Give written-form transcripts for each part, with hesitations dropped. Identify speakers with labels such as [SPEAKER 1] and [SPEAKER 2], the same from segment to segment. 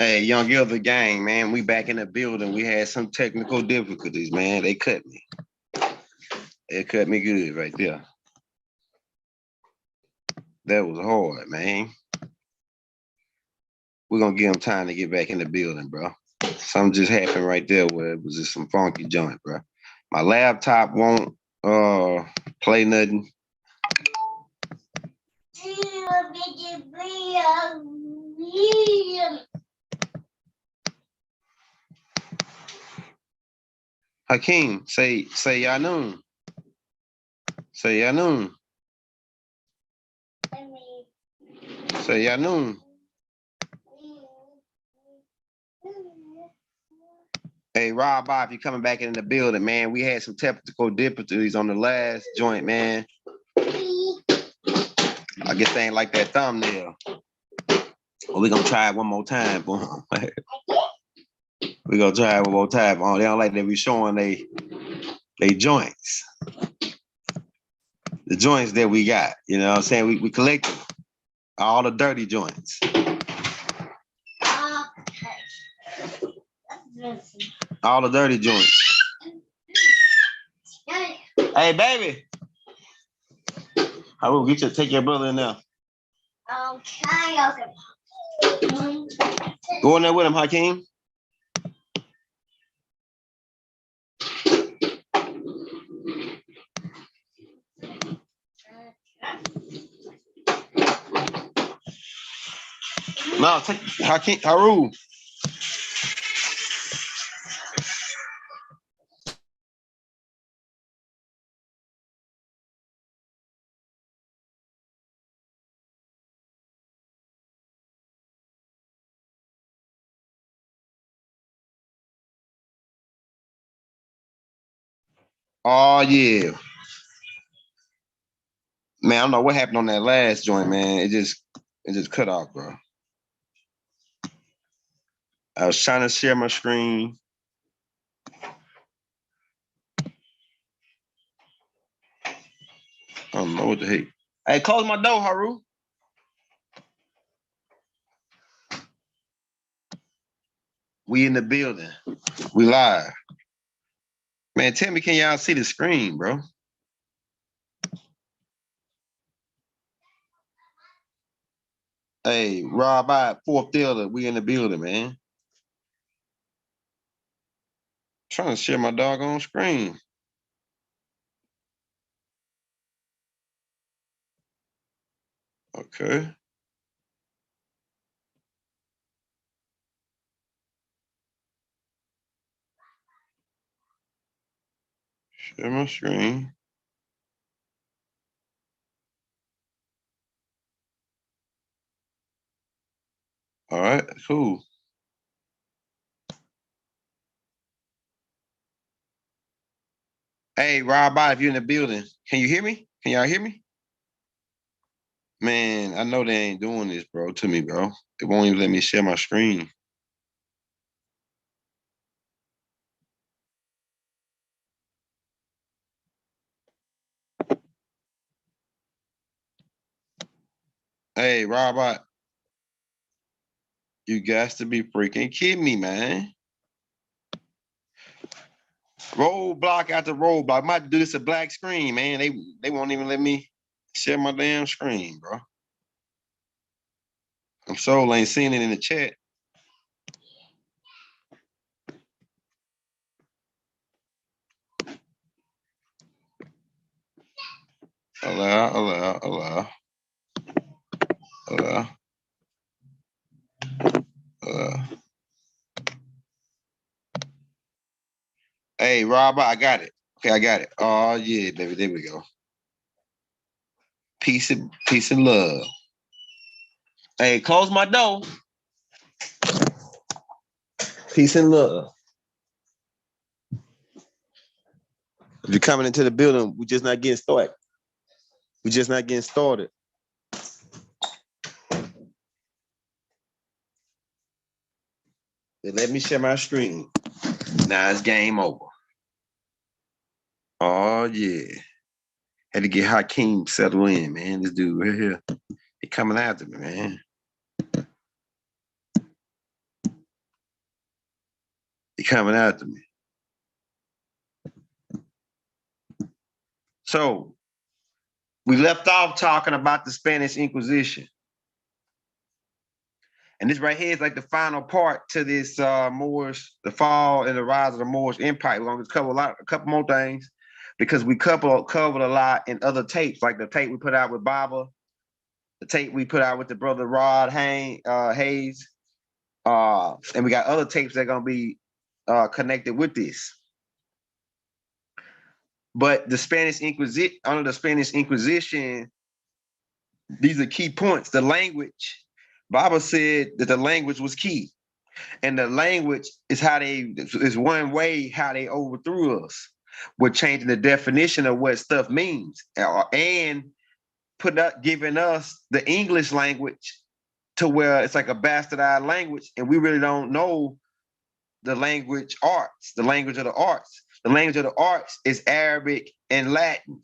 [SPEAKER 1] Hey, Young Gilder gang, man, we back in the building. We had some technical difficulties, man. They cut me. They cut me good right there. That was hard, man. We're gonna give them time to get back in the building, bro. Something just happened right there where it was just some funky joint, bro. My laptop won't play nothing. Hakeem, say Yanoon. Say Yanoon. Say Yanoon. Hey, Rob Bob, you coming back in the building, man. We had some technical difficulties on the last joint, man. I guess they ain't like that thumbnail. Well, we're gonna try it one more time. We're gonna try it one more time. Oh, they don't like that we showing they joints. The joints that we got, you know what I'm saying? We collected all the dirty joints. All the dirty joints. Hey, baby. I will get you to take your brother in there. Go in there with him, Hakeem. No, take Hakeem, Haru. Oh yeah. Man, I don't know what happened on that last joint, man. It just cut off, bro. I was trying to share my screen. I don't know what the heck. Hey, close my door, Haru. We in the building. We live. Man, tell me, can y'all see the screen, bro? Hey, Rob by Fourth Theater, we in the building, man. Trying to share my doggone screen. Okay. Share my screen. All right, cool. Hey, Rob by, if you're in the building, can you hear me? Can y'all hear me? Man, I know they ain't doing this, bro, to me, bro. It won't even let me share my screen. Hey, Robert, you guys to be freaking kidding me, man. Roadblock after roadblock. I might do this a black screen, man. They won't even let me share my damn screen, bro. I'm sure ain't seeing it in the chat. Allow. Hey, Robert, I got it. Okay, I got it. Oh yeah, baby. There we go. Peace and love. Hey, close my door. Peace and love. If you're coming into the building, we're just not getting started. We're just not getting started. They let me share my screen. Now it's game over. Oh yeah. Had to get Hakeem settled in, man. This dude right here. He coming after me, man. He coming after me. So we left off talking about the Spanish Inquisition. And this right here is like the final part to this Moorish, the fall and the rise of the Moorish Empire. We're going to cover a couple more things because we covered a lot in other tapes, like the tape we put out with Baba, the tape we put out with the brother Rod Hayes, and we got other tapes that are going to be connected with this. But the Spanish Inquisition, under the Spanish Inquisition, these are key points. The language. Baba said that the language was key. And the language is one way how they overthrew us with changing the definition of what stuff means and giving us the English language to where it's like a bastardized language and we really don't know the language arts, the language of the arts. The language of the arts is Arabic and Latin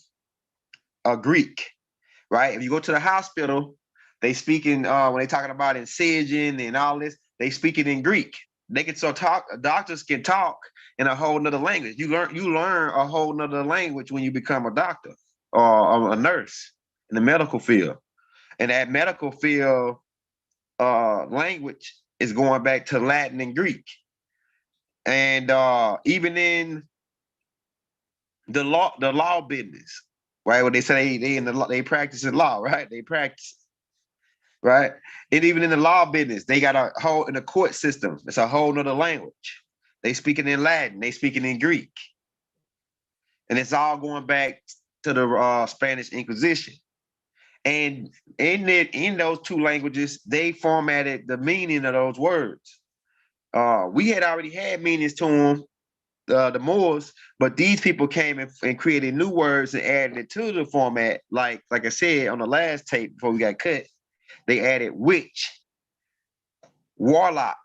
[SPEAKER 1] or Greek, right? If you go to the hospital, they speak in, when they talking about incision and all this, they speak it in Greek. They can so talk, doctors can talk in a whole nother language. You learn a whole nother language when you become a doctor or a nurse in the medical field. And that medical field language is going back to Latin and Greek. And even in the law business, right? When they say they practice in law, right? They practice, right? And even in the law business, they got a whole in the court system. It's a whole nother language. They speaking in Latin, they speaking in Greek, and it's all going back to the Spanish Inquisition. And in those two languages, they formatted the meaning of those words. We had already had meanings to them, the Moors, but these people came and created new words and added it to the format. Like I said on the last tape before we got cut, they added witch, warlock.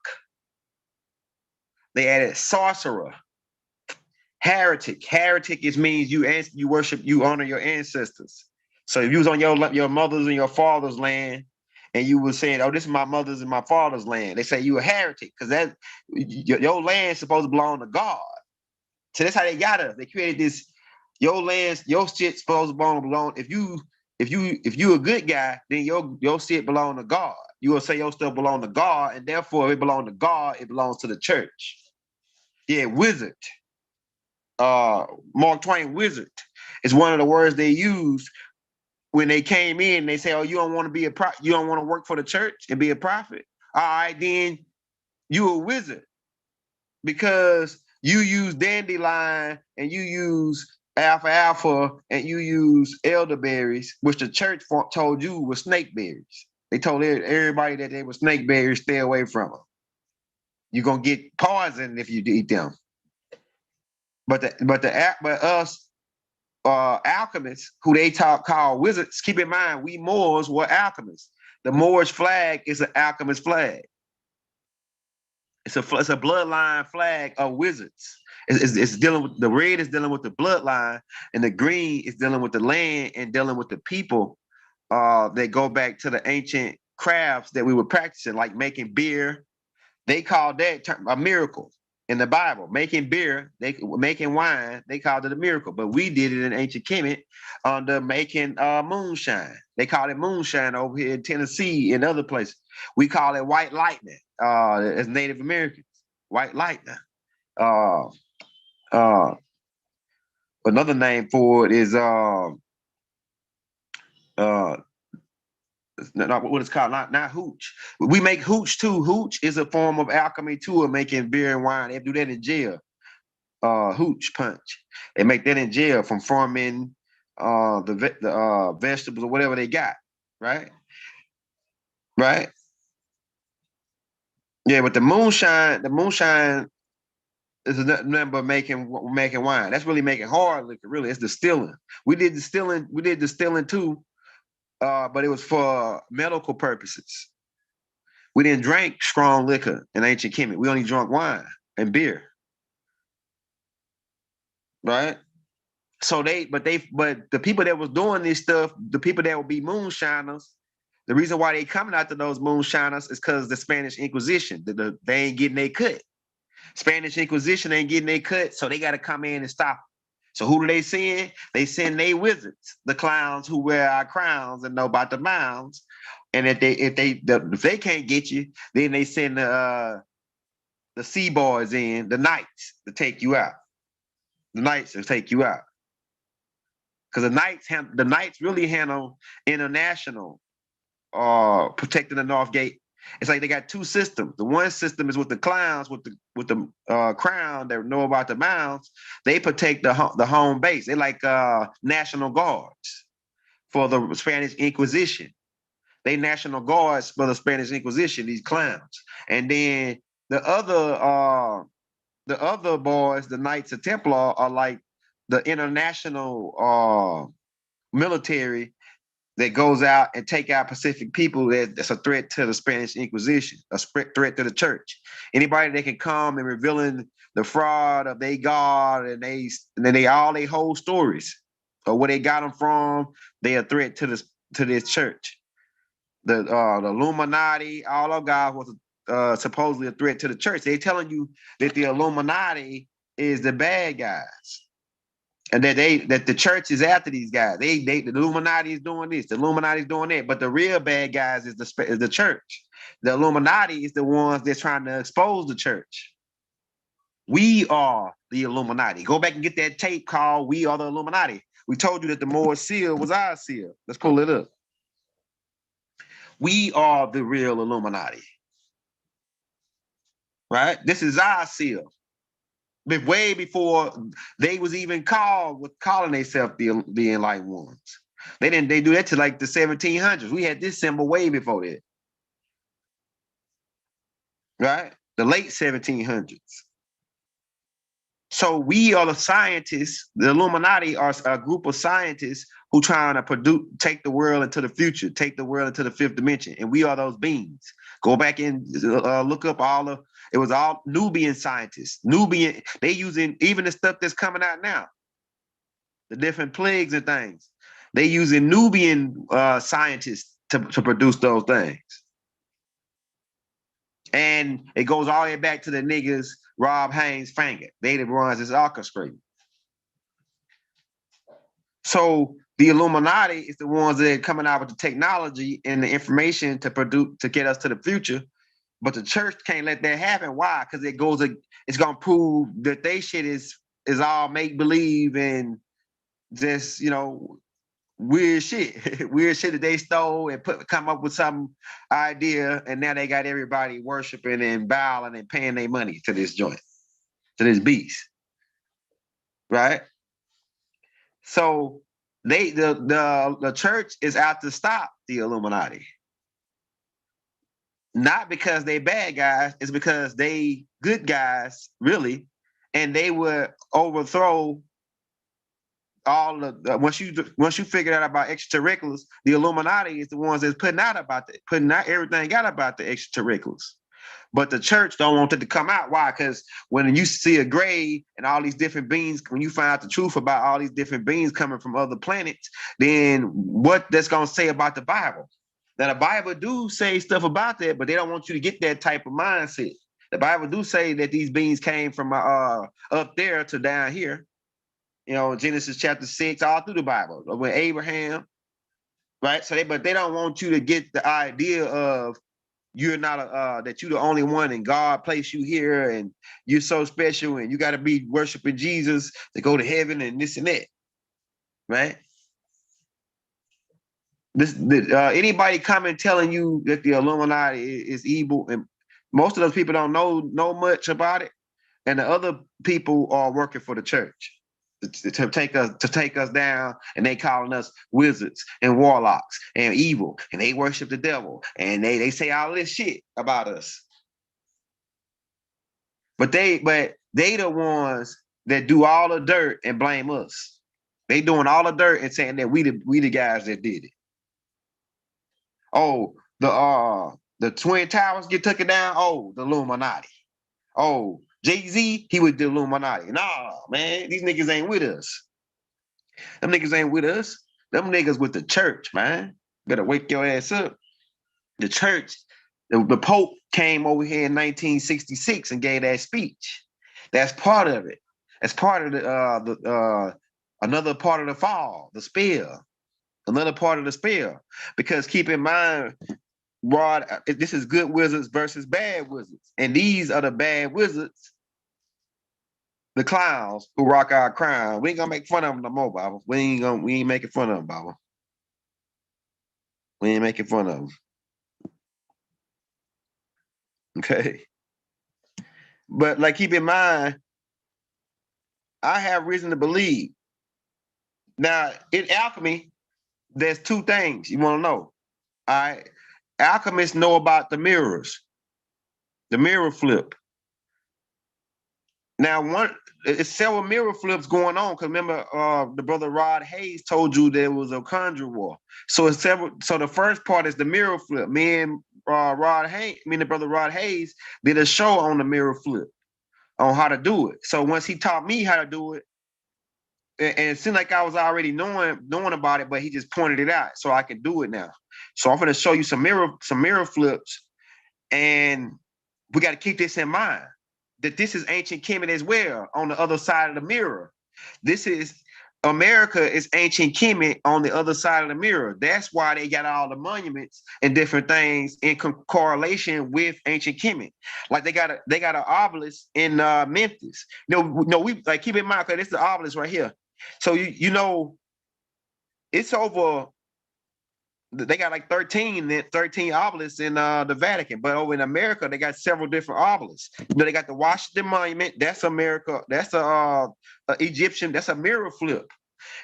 [SPEAKER 1] They added sorcerer, heretic. Heretic means you worship, you honor your ancestors. So if you was on your mother's and your father's land, and you were saying, "Oh, this is my mother's and my father's land," they say you a heretic because that your land's supposed to belong to God. So that's how they got us. They created this. Your land, your shit supposed to belong. If you a good guy, then your shit belong to God. You will say your stuff belong to God, and therefore if it belongs to God, it belongs to the church. Yeah, wizard. Mark Twain wizard is one of the words they used when they came in. They say, "Oh, you don't want to be you don't want to work for the church and be a prophet. All right, then you a wizard because you use dandelion and you use alfalfa and you use elderberries, which the church told you were snake berries. They told everybody that they were snake berries, stay away from them. You're gonna get poisoned if you eat them. But us alchemists, who they call wizards, keep in mind, we Moors were alchemists. The Moorish flag is an alchemist flag. It's a bloodline flag of wizards. It's dealing with the red is dealing with the bloodline, and the green is dealing with the land and dealing with the people that go back to the ancient crafts that we were practicing, like making beer. They called that a miracle in the Bible. Making beer, making wine, they called it a miracle. But we did it in ancient Kemet under making moonshine. They call it moonshine over here in Tennessee and other places. We call it white lightning as Native Americans. White lightning. Another name for it is what it's called, not hooch. We make hooch too. Hooch is a form of alchemy too, of making beer and wine. They do that in jail. Hooch punch. They make that in jail from farming the vegetables or whatever they got. Right. Right. Yeah, but the moonshine is nothing but making wine. That's really making hard liquor. Really, it's distilling. We did distilling too, but it was for medical purposes. We didn't drink strong liquor in ancient Kemet. We only drank wine and beer. Right? So but the people that was doing this stuff, the people that would be moonshiners, the reason why they coming after those moonshiners is because the Spanish Inquisition. They ain't getting their cut. Spanish Inquisition ain't getting their cut, so they got to come in and stop. So who do they send? They send they wizards, the clowns who wear our crowns and know about the mounds. And if they can't get you, then they send the sea boys in, the knights, to take you out. The knights will take you out. Because the knights really handle international protecting the North Gate. It's like they got two systems. The one system is with the clowns, with the crown that know about the mounds. They protect the home base. They like national guards for the Spanish Inquisition. They national guards for the Spanish Inquisition. These clowns, and then the other boys, the Knights of Templar, are like the international military that goes out and take out Pacific people that's a threat to the Spanish Inquisition, a threat to the church. Anybody that can come and revealing the fraud of their God and then they all their whole stories or where they got them from, they a threat to this church. The Illuminati, all of guys was supposedly a threat to the church. They telling you that the Illuminati is the bad guys. And that the church is after these guys. The Illuminati is doing this, the Illuminati is doing that, but the real bad guys is the church. The Illuminati is the ones that's trying to expose the church. We are the Illuminati. Go back and get that tape called "We Are the Illuminati." We told you that the Moorish seal was our seal. Let's pull it up. We are the real Illuminati. Right? This is our seal. But way before they was even calling themselves the enlightened ones. They do that to like the 1700s. We had this symbol way before that. Right? The late 1700s. So we are the scientists. The Illuminati are a group of scientists who trying to take the world into the future, take the world into the fifth dimension. And we are those beings. Go back and look up it was all Nubian scientists. They using even the stuff that's coming out now, the different plagues and things. They using Nubian scientists to produce those things. And it goes all the way back to the niggas, Rob Haynes finger. They the ones that's orchestrating. So the Illuminati is the ones that are coming out with the technology and the information to get us to the future. But the church can't let that happen. Why? Because it's gonna prove that they shit is all make believe and just weird shit, weird shit that they stole and come up with some idea, and now they got everybody worshiping and bowing and paying their money to this joint, to this beast, right? So the church is out to stop the Illuminati. Not because they bad guys, it's because they good guys, really, and they would overthrow all the once you figure out about extracurriculars. The Illuminati is the ones that's putting out everything out about the extracurriculars. But the church don't want it to come out. Why? Because when you see a grave and all these different beings, when you find out the truth about all these different beings coming from other planets, then what that's gonna say about the Bible? Now the Bible do say stuff about that, but they don't want you to get that type of mindset. The Bible do say that these beings came from up there to down here. Genesis chapter 6, all through the Bible, with Abraham, right? But they don't want you to get the idea of you're not that you're the only one and God placed you here and you're so special and you got to be worshiping Jesus to go to heaven and this and that, right? Anybody coming telling you that the Illuminati is evil, and most of those people don't know much about it, and the other people are working for the church to take us down, and they calling us wizards and warlocks and evil, and they worship the devil, and they say all this shit about us. But they the ones that do all the dirt and blame us. They doing all the dirt and saying that we the guys that did it. Oh, the Twin Towers get taken down. Oh, the Illuminati. Oh, Jay-Z, he was the Illuminati. Nah, man, these niggas ain't with us. Them niggas ain't with us. Them niggas with the church, man. Better wake your ass up. The church The Pope came over here in 1966 and gave that speech. That's part of it. That's part of the another part of the fall, the spell. Another part of the spell. Because keep in mind, Rod, this is good wizards versus bad wizards. And these are the bad wizards, the clowns who rock our crown. We ain't gonna make fun of them no more, Baba. We ain't making fun of them, Baba. We ain't making fun of them. Okay. But like keep in mind, I have reason to believe. Now, in alchemy, there's two things you want to know. All right. Alchemists know about the mirrors, the mirror flip. Now, it's several mirror flips going on. Because remember, the brother Rod Hayes told you there was a conjure war. So it's several. So the first part is the mirror flip. Me and the brother Rod Hayes did a show on the mirror flip on how to do it. So once he taught me how to do it, and it seemed like I was already knowing about it, but he just pointed it out so I could do it now. So I'm going to show you some mirror flips, and we got to keep this in mind that this is ancient Kemet as well on the other side of the mirror. This is America is ancient Kemet on the other side of the mirror. That's why they got all the monuments and different things in correlation with ancient Kemet. Like they got an obelisk in Memphis. No, we like keep in mind because this is the obelisk right here. So you know, it's over. They got like 13 obelisks in the Vatican, but over in America they got several different obelisks. You know, they got the Washington Monument. That's America. That's a Egyptian. That's a mirror flip.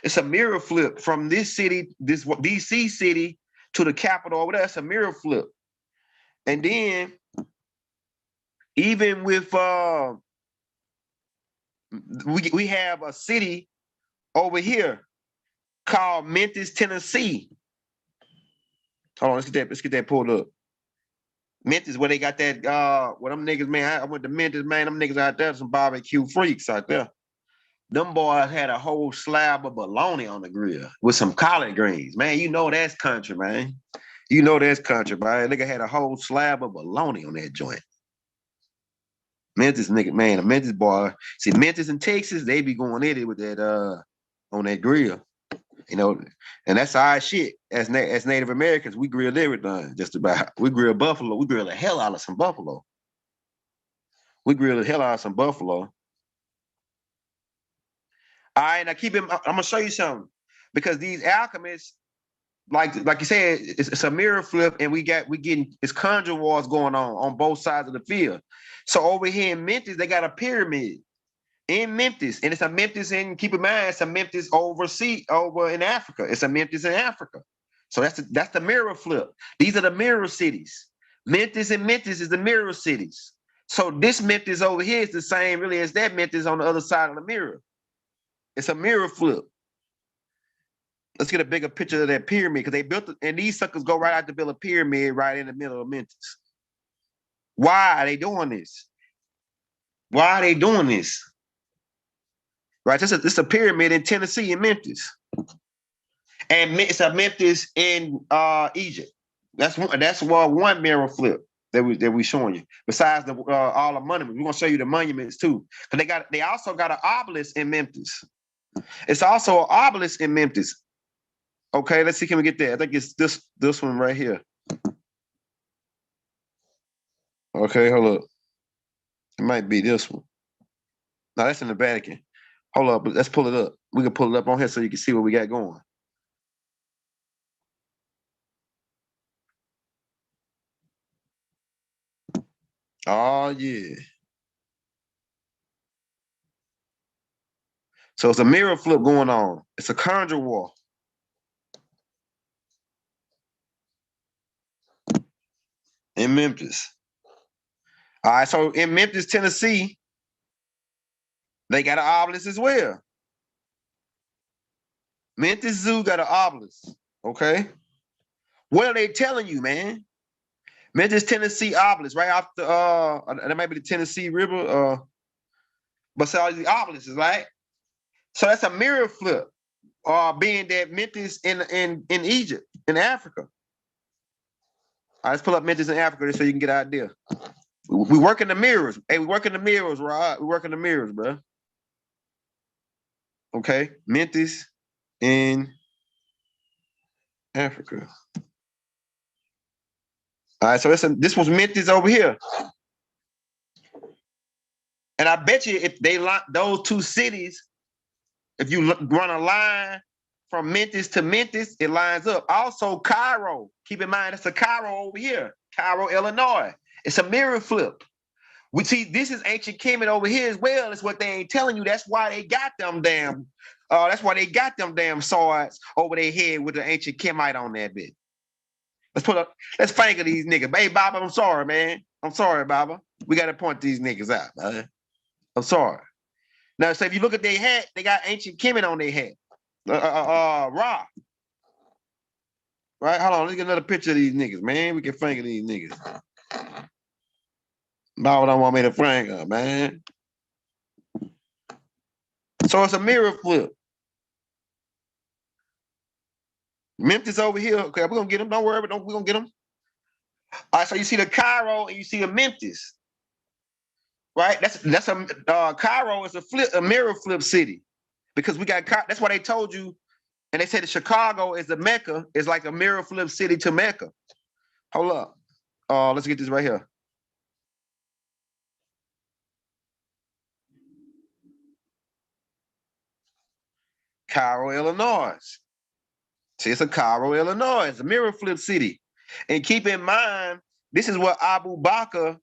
[SPEAKER 1] It's a mirror flip from this city, this DC city, to the capital over there. That's a mirror flip. And then even with we have a city over here called Memphis, Tennessee. Hold on, let's get that pulled up. Memphis, where they got that where them niggas, man. I went to Memphis, man. Them niggas out there, some barbecue freaks out there. Them boys had a whole slab of bologna on the grill with some collard greens. Man, you know that's country, man. You know that's country, man. Nigga had a whole slab of bologna on that joint. Memphis nigga, man, a Memphis boy. See, Memphis and Texas, they be going at it with that on that grill. You know, and that's our shit. As Native Americans, we grill everything, just about. We grill buffalo. We grill the hell out of some buffalo. We grill the hell out of some buffalo. All right, now keep it. I'm gonna show you something because these alchemists, like you said, it's a mirror flip, and we getting it's conjure wars going on both sides of the field. So over here in Memphis, they got a pyramid in Memphis, and it's a Memphis. And keep in mind, it's a Memphis over in Africa. It's a Memphis in Africa. So that's the mirror flip. These are the mirror cities. Memphis is the mirror cities. So this Memphis over here is the same really as that Memphis on the other side of the mirror. It's a mirror flip. Let's get a bigger picture of that pyramid because they built it, and these suckers go right out to build a pyramid right in the middle of Memphis. Why are they doing this? Why are they doing this? Right, this is a pyramid in Tennessee in Memphis, and it's a Memphis in Egypt. That's one mirror flip that we showing you. Besides the all the monuments, we're gonna show you the monuments too. Because they also got an obelisk in Memphis. It's also an obelisk in Memphis. Okay, let's see. Can we get there? I think it's this one right here. Okay, hold up. It might be this one. No, that's in the Vatican. Hold up, let's pull it up. We can pull it up on here so you can see what we got going. Oh yeah. So it's a mirror flip going on. It's a conjure war. In Memphis. All right, so in Memphis, Tennessee, they got an obelisk as well. Memphis Zoo got an obelisk. Okay. What are they telling you, man? Memphis, Tennessee obelisk, right off that might be the Tennessee River, but all these obelisks, right? So that's a mirror flip, being that Memphis in Egypt, in Africa. All right, let's pull up Memphis in Africa just so you can get an idea. We work in the mirrors. Hey, we work in the mirrors, Rod. We work in the mirrors, bro. Okay, Memphis in Africa. All right, so this was Memphis over here. And I bet you if they lock those two cities, if you run a line from Memphis to Memphis, it lines up. Also, Cairo. Keep in mind, it's a Cairo over here, Cairo, Illinois. It's a mirror flip. We see this is ancient Kemet over here as well. It's what they ain't telling you. That's why they got them damn. That's why they got them damn swords over their head with the ancient Kemite on that bit. Let's finger these niggas. Hey, Baba, I'm sorry, man. I'm sorry, Baba. We got to point these niggas out, man. I'm sorry. Now, so if you look at their hat, they got ancient Kemet on their hat. Ra. Right? Hold on. Let's get another picture of these niggas, man. We can finger these niggas. Baba don't want me to finger, man. So it's a mirror flip. Memphis over here. Okay, we're gonna get them. Don't worry, we're gonna get them. All right, so you see the Cairo and you see the Memphis. Right? That's a Cairo is a mirror flip city. Because we got that's why they told you, and they said that Chicago is the Mecca, is like a mirror flip city to Mecca. Hold up. Let's get this right here. Cairo, Illinois. See, it's a Cairo, Illinois. It's a mirror flip city. And keep in mind, this is where Abu Bakr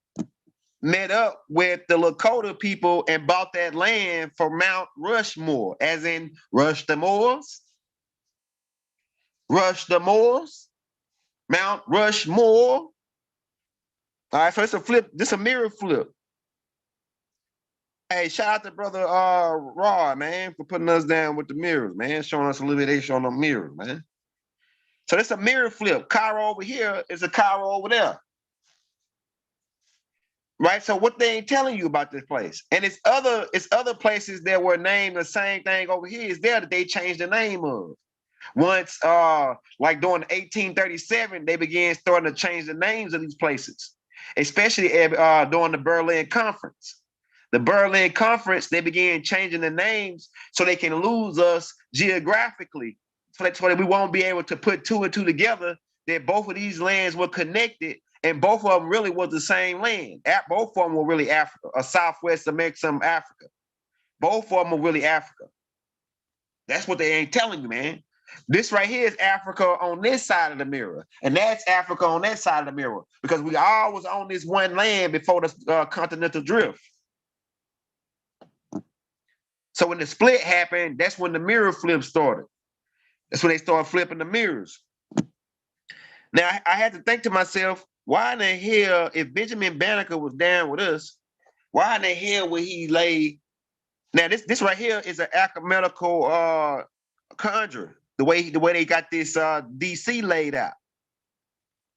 [SPEAKER 1] met up with the Lakota people and bought that land for Mount Rushmore, as in Rush the Moors. Rush the Moors. Mount Rushmore. All right, so it's a flip. This is a mirror flip. Hey, shout out to brother Raw, man, for putting us down with the mirrors, man. Showing us a little bit, they showing them mirrors, man. So it's a mirror flip. Cairo over here is a Cairo over there. Right? So what they ain't telling you about this place. And it's other places that were named the same thing over here is there that they changed the name of. Once like during 1837, they began starting to change the names of these places, especially during the Berlin Conference. The Berlin Conference, they began changing the names so they can lose us geographically. So that we won't be able to put two and two together that both of these lands were connected and both of them really was the same land. Both of them were really Africa, or Southwest America, Africa. Both of them were really Africa. That's what they ain't telling you, man. This right here is Africa on this side of the mirror, and that's Africa on that side of the mirror, because we all was on this one land before the continental drift. So when the split happened, that's when the mirror flip started. That's when they started flipping the mirrors. Now, I had to think to myself, why in the hell, if Benjamin Banneker was down with us, why in the hell would he lay? Now, this right here is an alchemical conjure. The way they got this DC laid out.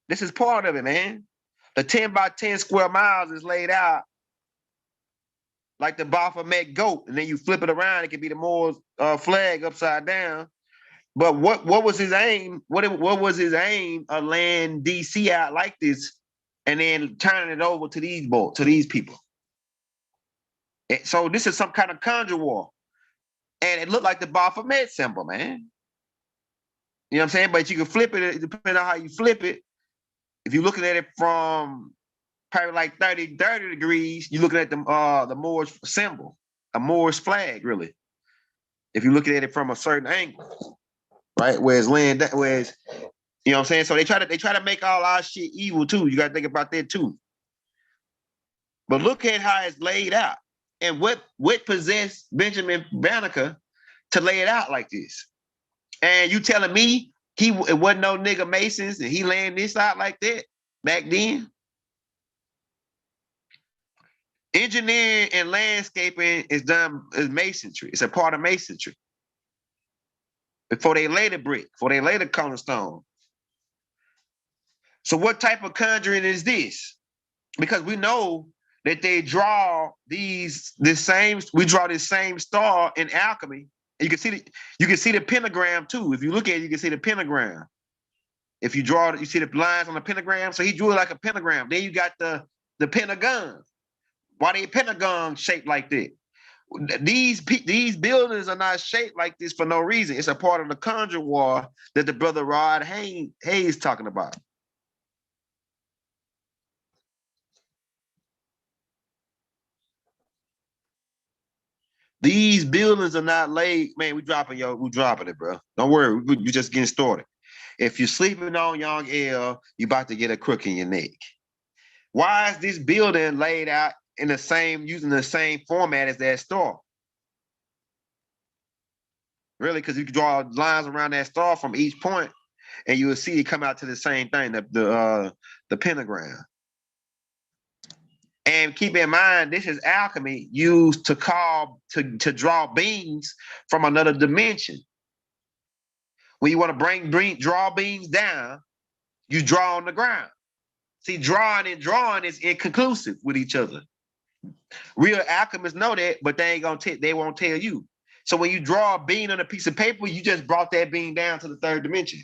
[SPEAKER 1] This is part of it, man. The 10 by 10 square miles is laid out like the Baphomet goat, and then you flip it around, it can be the Moors flag upside down. But what was his aim? What was his aim of laying DC out like this and then turning it over to these people? And so this is some kind of conjure war. And it looked like the Baphomet symbol, man. You know what I'm saying? But you can flip it, depending on how you flip it. If you're looking at it from probably like 30 degrees, you're looking at the Moorish symbol, a Moorish flag, really. If you're looking at it from a certain angle, right? Whereas land, whereas, you know what I'm saying? So they try to make all our shit evil too. You gotta think about that too. But look at how it's laid out. And what possessed Benjamin Banneker to lay it out like this? And you telling me it wasn't no nigga Masons and he laying this out like that back then? Engineering and landscaping is masonry. It's a part of masonry. Before they lay the brick, before they lay the cornerstone. So what type of conjuring is this? Because we know that they draw this same star in alchemy. You can see the pentagram too. If you look at it, you can see the pentagram. If you draw, you see the lines on the pentagram. So he drew it like a pentagram. Then you got the pentagon. Why they pentagon shaped like that? These buildings are not shaped like this for no reason. It's a part of the conjure war that the brother Rod Hayes talking about. These buildings are not laid. Man, we dropping it, bro. Don't worry, we just getting started. If you're sleeping on Young L, you about to get a crook in your neck. Why is this building laid out in using the same format as that star? Really, because you can draw lines around that star from each point, and you will see it come out to the same thing, the pentagram. And keep in mind, this is alchemy used to draw beings from another dimension. When you want to draw beings down, you draw on the ground. See, drawing and drawing is inconclusive with each other. Real alchemists know that, but they won't tell you. So when you draw a being on a piece of paper, you just brought that being down to the third dimension.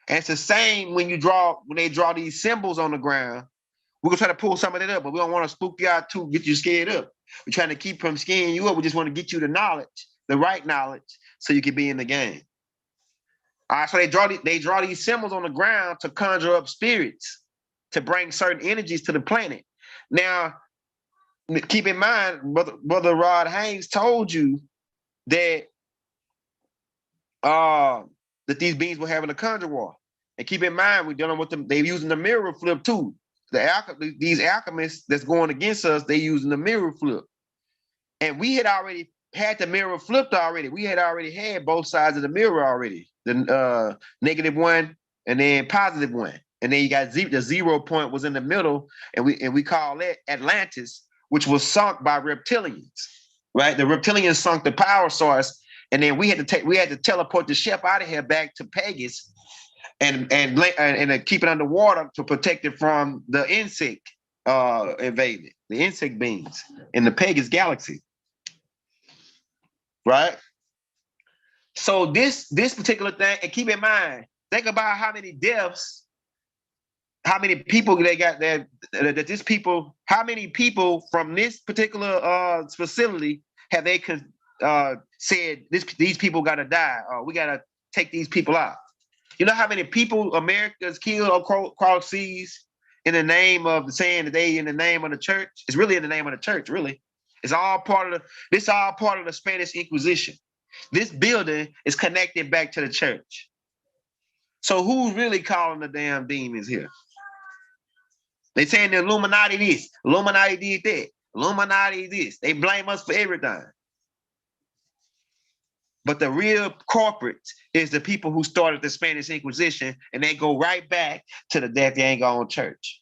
[SPEAKER 1] And it's the same when they draw these symbols on the ground. We're gonna try to pull some of that up, but we don't want to spook you out too, get you scared up. We're trying to keep from scaring you up. We just want to get you the knowledge, the right knowledge, so you can be in the game. All right, so they draw these symbols on the ground to conjure up spirits, to bring certain energies to the planet. Now, keep in mind, Brother Rod Haynes told you that that these beings were having a conjure war. And keep in mind, we're dealing with them, they're using the mirror flip too. These alchemists that's going against us, they using the mirror flip. And we had already had the mirror flipped already. We had already had both sides of the mirror already. The negative one and then positive one. And then you got the 0 point was in the middle, and we call that Atlantis, which was sunk by reptilians. Right? The reptilians sunk the power source, and then we had to teleport the ship out of here back to Pegasus and keep it underwater to protect it from the insect invading, the insect beings in the Pegasus galaxy. Right? So this particular thing, and keep in mind, think about how many deaths, how many people they got there, how many people from this particular facility have they said these people got to die, or we got to take these people out. You know how many people America's killed across seas in the name of saying that they in the name of the church? It's really in the name of the church, really. It's all part of the Spanish Inquisition. This building is connected back to the church. So who's really calling the damn demons here? They saying the Illuminati this, Illuminati did that, Illuminati this. They blame us for everything. But the real culprits is the people who started the Spanish Inquisition, and they go right back to the dang on church.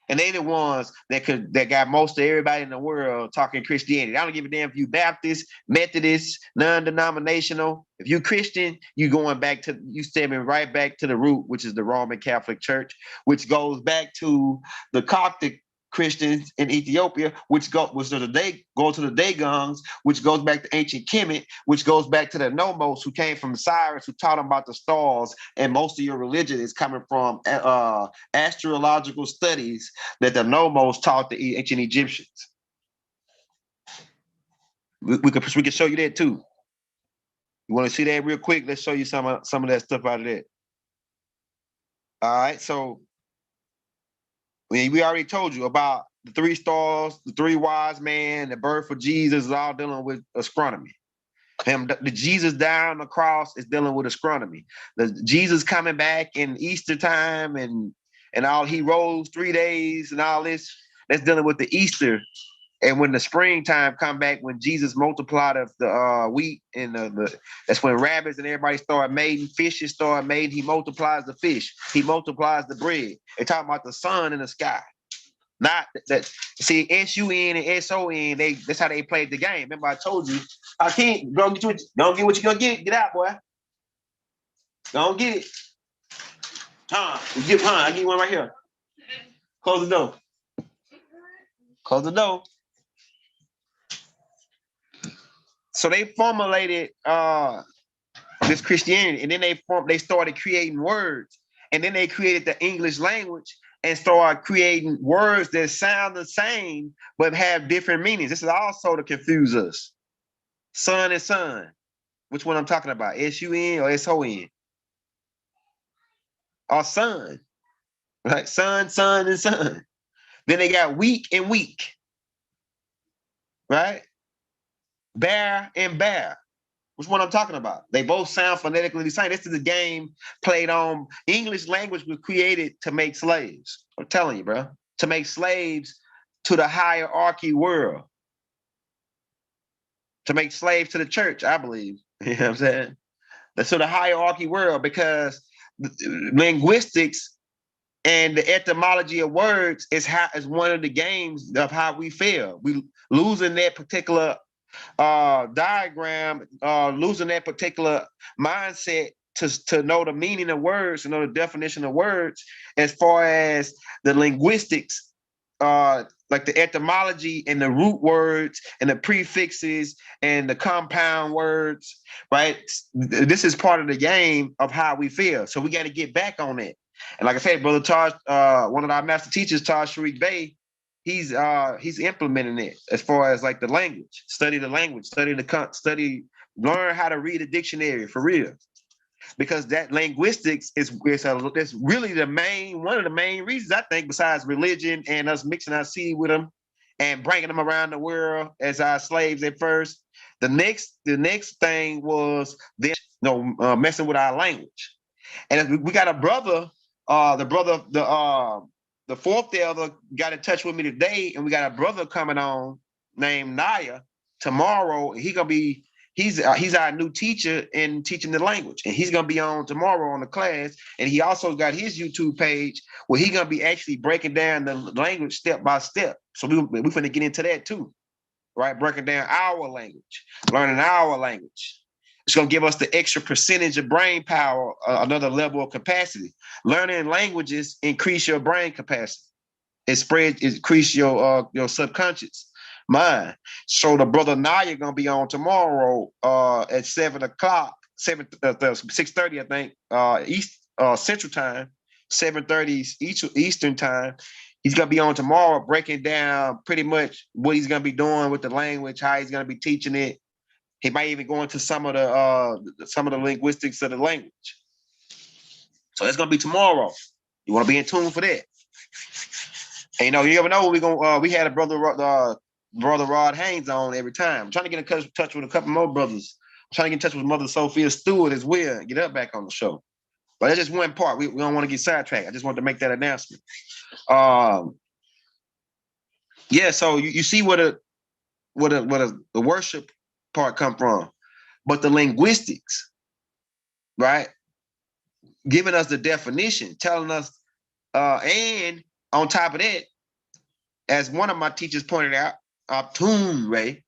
[SPEAKER 1] And they the ones that got most of everybody in the world talking Christianity. I don't give a damn if you Baptist, Methodist, non-denominational. If you Christian, you stepping right back to the root, which is the Roman Catholic Church, which goes back to the Coptic Christians in Ethiopia, which go to the Dagons, which goes back to ancient Kemet, which goes back to the Nomos, who came from Cyrus, who taught them about the stars. And most of your religion is coming from astrological studies that the Nomos taught the ancient Egyptians. We can show you that too. You want to see that real quick? Let's show you some of that stuff out of that. All right, so we already told you about the 3 stars, the 3 wise men, the birth of Jesus is all dealing with astronomy. The Jesus dying on the cross is dealing with astronomy. The Jesus coming back in Easter time and all, he rose 3 days and all this, that's dealing with the Easter. And when the springtime come back, when Jesus multiplied the wheat and that's when rabbits and everybody started mating, fishes started mating. He multiplies the fish. He multiplies the bread. They're talking about the sun in the sky. Not that. See, S-U-N and S-O-N. That's how they played the game. Remember, I told you, I can't go get what you're gonna get. Get out, boy. Go get it. I give you one right here. Close the door. Close the door. So they formulated this Christianity, and then they started creating words, and then they created the English language and started creating words that sound the same but have different meanings. This is also to confuse us. Son and son. Which one I'm talking about? S-U-N or S-O-N? Or son. Right? Son, son, and son. Then they got weak and weak. Right? Bear and bear. Which one I'm talking about? They both sound phonetically the same. This is a game played on English language was created to make slaves. I'm telling you, bro. To make slaves to the hierarchy world. To make slaves to the church, I believe. You know what I'm saying? That's to the hierarchy world, because linguistics and the etymology of words is one of the games of how we fail. We losing that particular diagram, losing that particular mindset to know the meaning of words, to know the definition of words, as far as the linguistics, like the etymology and the root words and the prefixes and the compound words, right? This is part of the game of how we feel. So we got to get back on it. And like I said, Brother Taj, one of our master teachers, Taj Sharik Bey, he's implementing it as far as like the language, study the language, learn how to read a dictionary for real. Because that linguistics is really one of the main reasons, I think, besides religion and us mixing our seed with them and bringing them around the world as our slaves at first. The next thing was them, messing with our language. And we got a brother, the fourth elder got in touch with me today, and we got a brother coming on named Naya tomorrow. He's our new teacher in teaching the language, and he's gonna be on tomorrow on the class. And he also got his YouTube page where he's gonna be actually breaking down the language step by step. So we're gonna get into that too, right? Breaking down our language, learning our language. It's going to give us the extra percentage of brain power, another level of capacity. Learning languages increase your brain capacity. Increase your subconscious mind. So the brother Naya going to be on tomorrow at 7 o'clock, 6:30, I think, Central Time, 7:30 Eastern Time. He's going to be on tomorrow breaking down pretty much what he's going to be doing with the language, how he's going to be teaching it. He might even go into some of the linguistics of the language. So that's gonna be tomorrow. You want to be in tune for that. And you never know. We had a brother Rod Haynes on every time. I'm trying to get in touch with a couple more brothers. I'm trying to get in touch with Mother Sophia Stewart as well and get her back on the show. But that's just one part. We don't want to get sidetracked. I just wanted to make that announcement. Yeah. So you see where the worship part come from, but the linguistics, right, giving us the definition, telling us, and on top of that, as one of my teachers pointed out, Ray,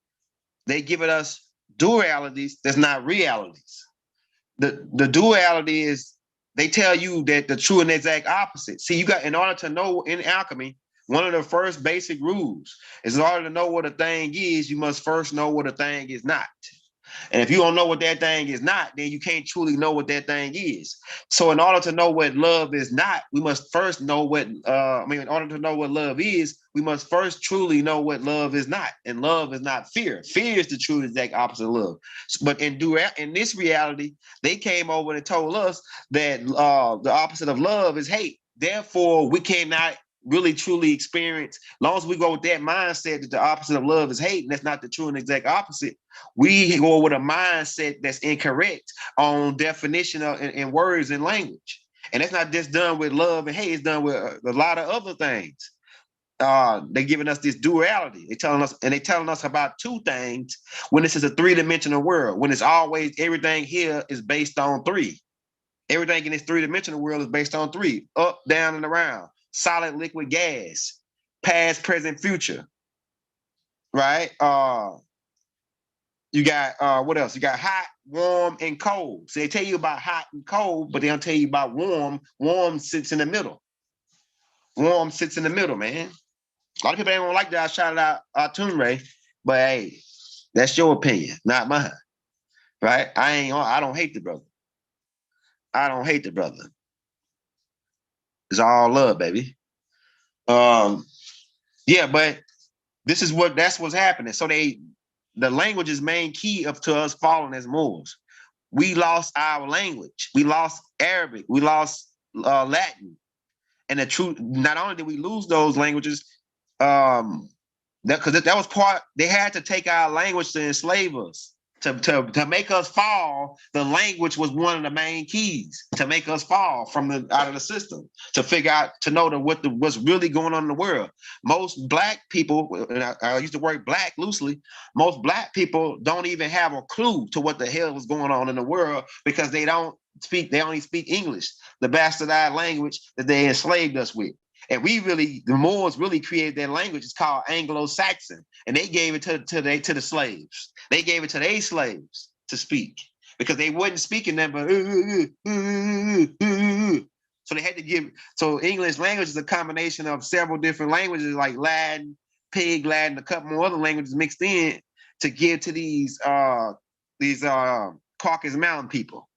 [SPEAKER 1] they giving us dualities that's not realities. The duality is they tell you that the true and exact opposite. See, in order to know in alchemy, one of the first basic rules is in order to know what a thing is, you must first know what a thing is not. And if you don't know what that thing is not, then you can't truly know what that thing is. So in order to know what love is not, we must first know in order to know what love is, we must first truly know what love is not. And love is not fear. Fear is the true exact opposite of love. But in this reality, they came over and told us that the opposite of love is hate. Therefore, we cannot really truly experience, as long as we go with that mindset that the opposite of love is hate, and that's not the true and exact opposite, we go with a mindset that's incorrect on definition in words and language. And that's not just done with love and hate, it's done with a lot of other things. They're giving us this duality. They're telling us about two things when this is a three-dimensional world, when it's always everything here is based on three. Everything in this three-dimensional world is based on three: up, down, and around. Solid, liquid, gas, past, present, future, right? You got what else? You got hot, warm, and cold. So they tell you about hot and cold, but they don't tell you about warm. Warm sits in the middle. Warm sits in the middle, man. A lot of people don't like that I shouted out Ray, but hey, that's your opinion, not mine, right? I don't hate the brother. I don't hate the brother. It's all love, baby. Um, yeah, but that's what's happening. So the language is main key up to us falling as Moors. We lost our language. We lost Arabic. We lost Latin. And the truth, not only did we lose those languages, that was part. They had to take our language to enslave us. To make us fall, the language was one of the main keys to make us fall from out of the system, to figure out, to know what's really going on in the world. Most black people, and I use the word black loosely, most black people don't even have a clue to what the hell is going on in the world, because they only speak English, the bastardized language that they enslaved us with. And the Moors really created that language. It's called Anglo-Saxon, and they gave it to the slaves. They gave it to their slaves to speak, because they wasn't speaking them, but so they had to give. So English language is a combination of several different languages, like Latin, Pig Latin, a couple more other languages mixed in to give to these Caucasus Mountain people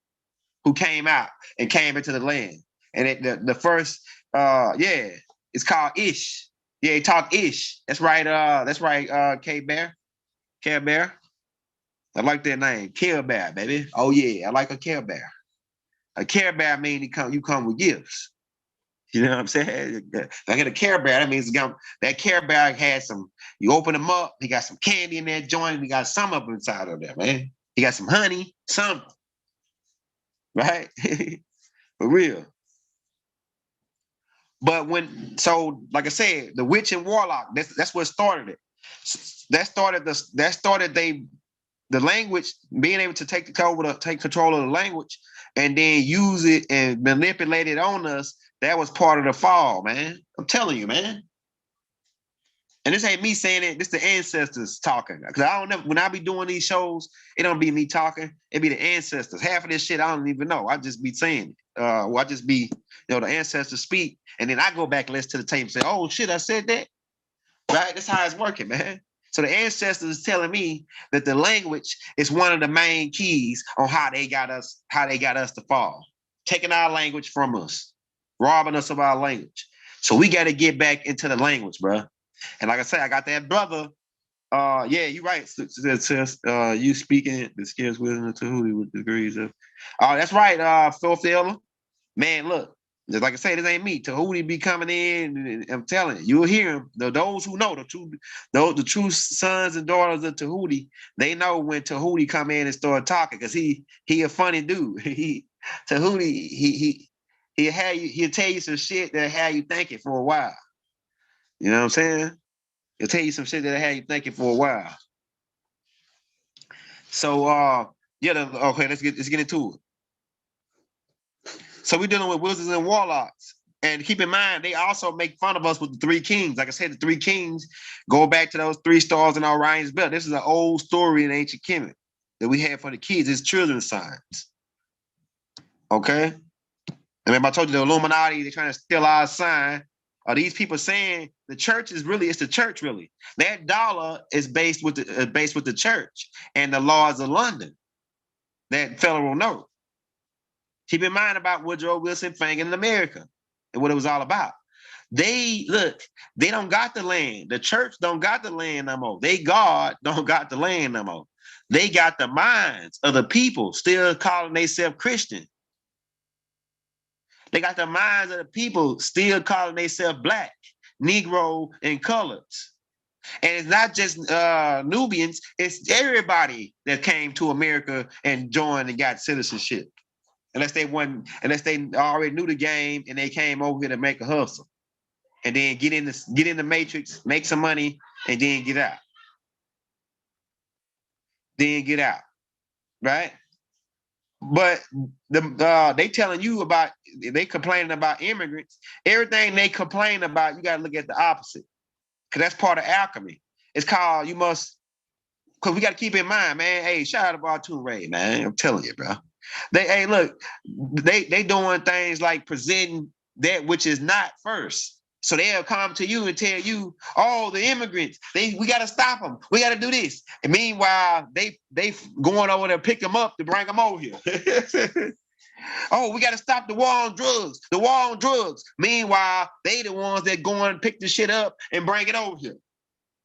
[SPEAKER 1] who came out and came into the land. And the first, it's called Ish. Yeah, talk Ish. That's right. K Bear. Care Bear. I like that name. Care Bear, baby. Oh yeah, I like a Care Bear. A Care Bear means you come with gifts. You know what I'm saying? If I get a Care Bear, that means that Care Bear had some. You open them up, he got some candy in that joint. He got some up inside of there, man. He got some honey, something, right? For real. But like I said, the witch and warlock, that's what started it. That started the language, being able to take control of the language and then use it and manipulate it on us. That was part of the fall, man. I'm telling you, man. And this ain't me saying it. This the ancestors talking. Because I don't know, when I be doing these shows, it don't be me talking. It be the ancestors. Half of this shit I don't even know. I just be saying it. I just be, the ancestors speak, and then I go back and listen to the tape and say, "Oh shit, I said that." Right? That's how it's working, man. So the ancestors is telling me that the language is one of the main keys on how they got us to fall, taking our language from us, robbing us of our language. So we got to get back into the language, bro. And like I said, I got that brother. Yeah, you're right. You speaking the skills wisdom to who with degrees of. Oh, that's right. Phil. Man, look. Just like I say, this ain't me. Tahuti be coming in, and I'm telling you, you'll hear him. Those who know the true sons and daughters of Tahuti, they know when Tahuti come in and start talking, because he a funny dude. Tahuti he'll tell you some shit that have you thinking for a while. You know what I'm saying? He'll tell you some shit that have you thinking for a while. So okay, let's get into it. So we're dealing with wizards and warlocks. And keep in mind, they also make fun of us with the three kings. Like I said, the three kings go back to those 3 stars in Orion's belt. This is an old story in ancient Kemet that we had for the kids. It's children's signs. Okay? And remember, I told you the Illuminati, they're trying to steal our sign. Are these people saying the church is really, it's the church really. That dollar is based with the church and the laws of London, that federal note. Keep in mind about Woodrow Wilson fanging in America and what it was all about. They don't got the land. The church don't got the land no more. God don't got the land no more. They got the minds of the people still calling themselves Christian. They got the minds of the people still calling themselves black, Negro, and colors. And it's not just Nubians, it's everybody that came to America and joined and got citizenship. Unless they already knew the game and they came over here to make a hustle. And then get in the matrix, make some money, and then get out. Right? But they telling you about, they complaining about immigrants. Everything they complain about, you got to look at the opposite, because that's part of alchemy. It's called, because we got to keep in mind, man. Hey, shout out to Bartoon Ray, man. I'm telling you, bro. They doing things like presenting that which is not first. So they'll come to you and tell you, "Oh, the immigrants, we got to stop them. We got to do this." And meanwhile, they going over there, pick them up to bring them over here. Oh, we got to stop the war on drugs. The war on drugs. Meanwhile, they the ones that go and pick the shit up and bring it over here.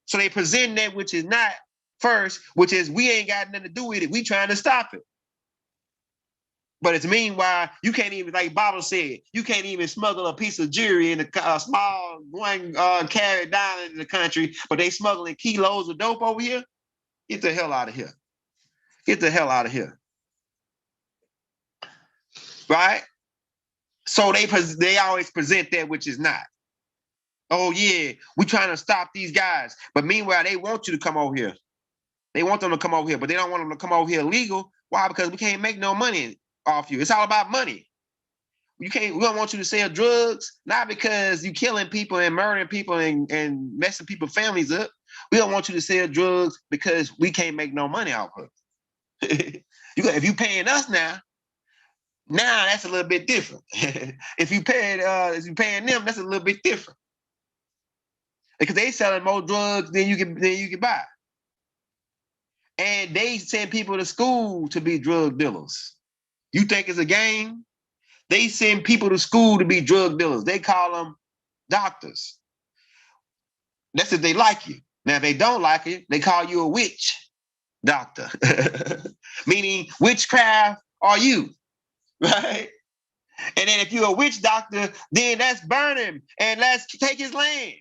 [SPEAKER 1] So they present that which is not first, which is we ain't got nothing to do with it. We trying to stop it. But it's meanwhile, you can't even, like Bible said, you can't even smuggle a piece of jewelry in a small one carried down into the country, but they smuggling kilos of dope over here. Get the hell out of here. Get the hell out of here. Right? So they always present that which is not. Oh yeah, we trying to stop these guys. But meanwhile, they want you to come over here. They want them to come over here, but they don't want them to come over here illegal. Why? Because we can't make no money off you. It's all about money. We don't want you to sell drugs, not because you killing people and murdering people and messing people's families up. We don't want you to sell drugs because we can't make no money off of it. If you paying us now that's a little bit different. If you paying them, that's a little bit different. Because they selling more drugs than you can buy. And they send people to school to be drug dealers. You think it's a game? They send people to school to be drug dealers. They call them doctors. That's if they like you. Now, if they don't like you, they call you a witch doctor. Meaning, witchcraft are you, right? And then if you're a witch doctor, then let's burn him and let's take his land.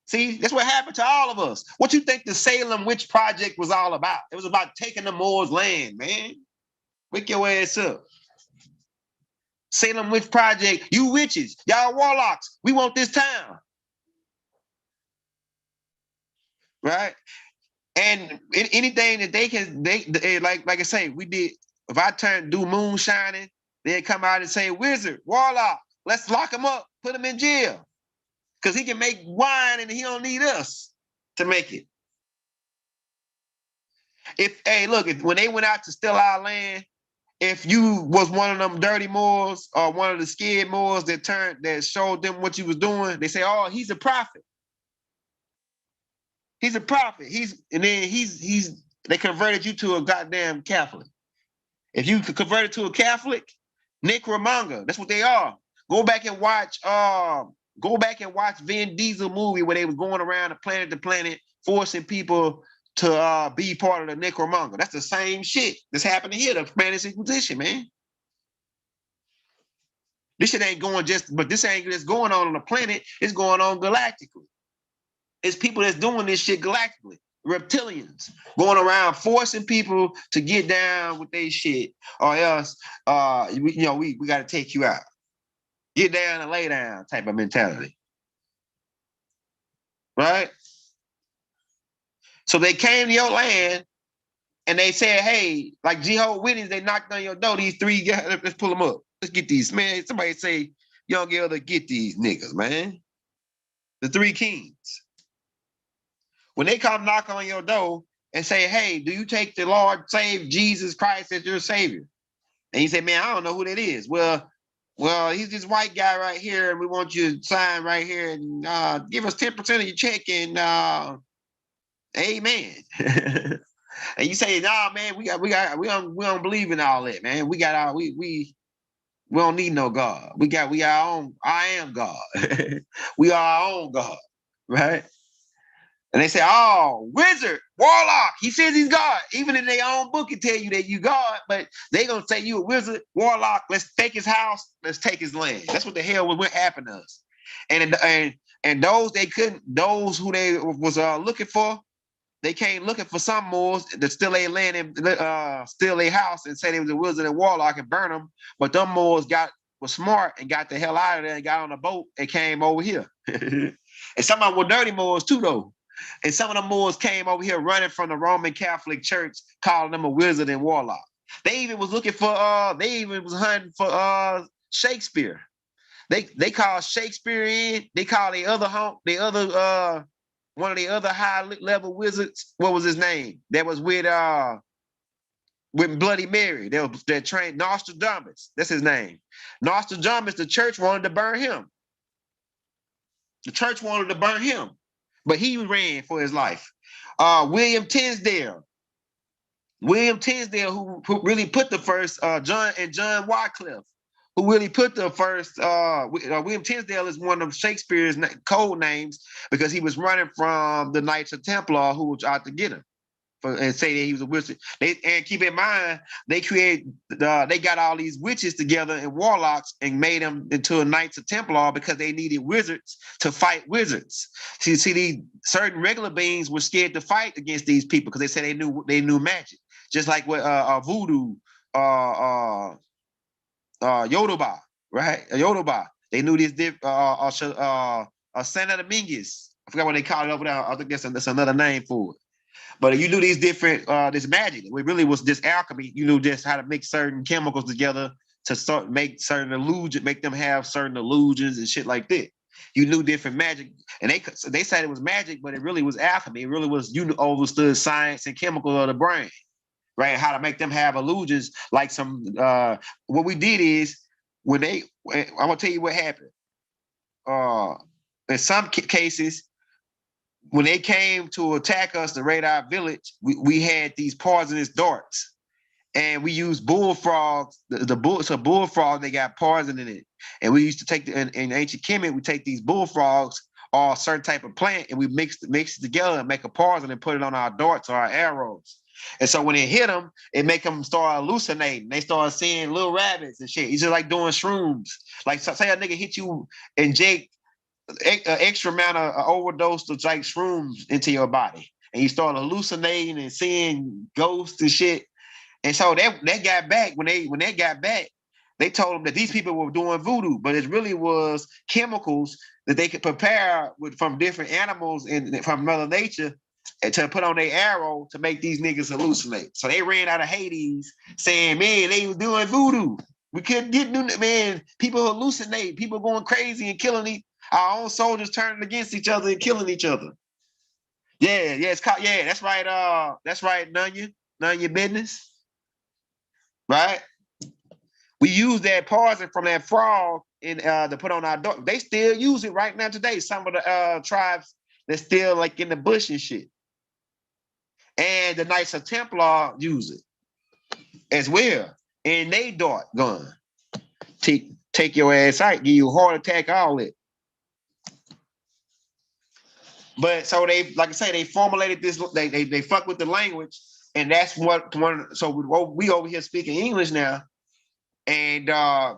[SPEAKER 1] See, that's what happened to all of us. What you think the Salem Witch Project was all about? It was about taking the Moors' land, man. Wake your ass up. Salem Witch Project, you witches, y'all warlocks, we want this town. Right? And anything that they like I say, we did. If I do moonshining, they'd come out and say, wizard, warlock, let's lock him up, put him in jail. Because he can make wine and he don't need us to make it. When they went out to steal our land, if you was one of them dirty Moors or one of the scared Moors that showed them what you was doing, they say, oh, he's a prophet. He's a prophet. They converted you to a goddamn Catholic. If you could convert it to a Catholic, necromonger, that's what they are. Go back and watch Vin Diesel movie where they was going around to planet, forcing people to be part of the necromonger. That's the same shit that's happening here, the Spanish Inquisition, man. This shit ain't this ain't just going on the planet, it's going on galactically. It's people that's doing this shit galactically. Reptilians going around forcing people to get down with their shit, or else we got to take you out. Get down and lay down type of mentality. Right? So they came to your land and they said, hey, like Jehovah's Witnesses, they knocked on your door, these three guys, let's pull them up. Let's get these, man. Somebody say, you don't get able to get these niggas, man. The three kings. When they come knock on your door and say, hey, do you take the Lord, save Jesus Christ as your savior? And you say, man, I don't know who that is. Well, he's this white guy right here, and we want you to sign right here and give us 10% of your check and amen. And you say, nah, man, we don't believe in all that, man. We don't need no God. We our own. I am God. We are our own God, right? And they say, oh, wizard, warlock, he says he's God. Even in their own book, it tell you that you God, but they gonna say you a wizard, warlock, let's take his house, let's take his land. That's what the hell was what happened to us. And those who they was looking for, they came looking for some Moors to steal their land and steal their house and say they was a wizard and warlock and burn them. But them Moors was smart and got the hell out of there and got on a boat and came over here. And some of them were dirty Moors too, though. And some of the Moors came over here running from the Roman Catholic Church, calling them a wizard and warlock. They even was looking for, hunting for Shakespeare. They called Shakespeare in. They called one of the other high level wizards. What was his name? That was with Bloody Mary. That trained Nostradamus. That's his name. Nostradamus, the church wanted to burn him. The church wanted to burn him. But he ran for his life. William Tinsdale. William Tinsdale, who really put the first John Wycliffe, who really put the first William Tinsdale is one of Shakespeare's code names because he was running from the Knights of Templar who was out to get him and say that he was a wizard. And keep in mind, they got all these witches together and warlocks and made them into a Knights of Templar because they needed wizards to fight wizards. See, these certain regular beings were scared to fight against these people because they said they knew magic, just like what voodoo, Yoruba, right? Yoruba. They knew this. Santa Dominguez. I forgot what they call it over there. I think that's another name for it. But you knew these different, this magic. It really was this alchemy. You knew just how to mix certain chemicals together to make certain illusions, make them have certain illusions and shit like that. You knew different magic, and they said it was magic, but it really was alchemy. It really was you understood science and chemical of the brain, right? How to make them have illusions. Like some, what we did is I'm gonna tell you what happened. In some cases, when they came to attack us to raid our village, we had these poisonous darts, and we used bullfrogs. It's a bullfrog. They got poison in it, and we used to take in ancient Kemet. We take these bullfrogs or a certain type of plant, and we mix it together and make a poison and put it on our darts or our arrows. And so when it hit them, it make them start hallucinating. They start seeing little rabbits and shit. It's just like doing shrooms. Like say a nigga hit you and Jake an extra amount of overdose of like shrooms into your body, and you start hallucinating and seeing ghosts and shit. And so that got back when they got back, they told them that these people were doing voodoo, but it really was chemicals that they could prepare from different animals and from Mother Nature to put on their arrow to make these niggas hallucinate. So they ran out of Hades saying, man, they was doing voodoo. We couldn't get man. People hallucinate. People going crazy and killing our own soldiers turning against each other and killing each other. Yeah, it's called. Yeah, that's right. That's right. None your business. Right. We use that poison from that frog to put on our dog. They still use it right now today. Some of the tribes that's still like in the bush and shit. And the Knights of Templar use it as well. And they dart gun. Take your ass out, give you a heart attack, all it. But so they, like I say, they formulated this. They fuck with the language, and that's what one. So we over here speaking English now, and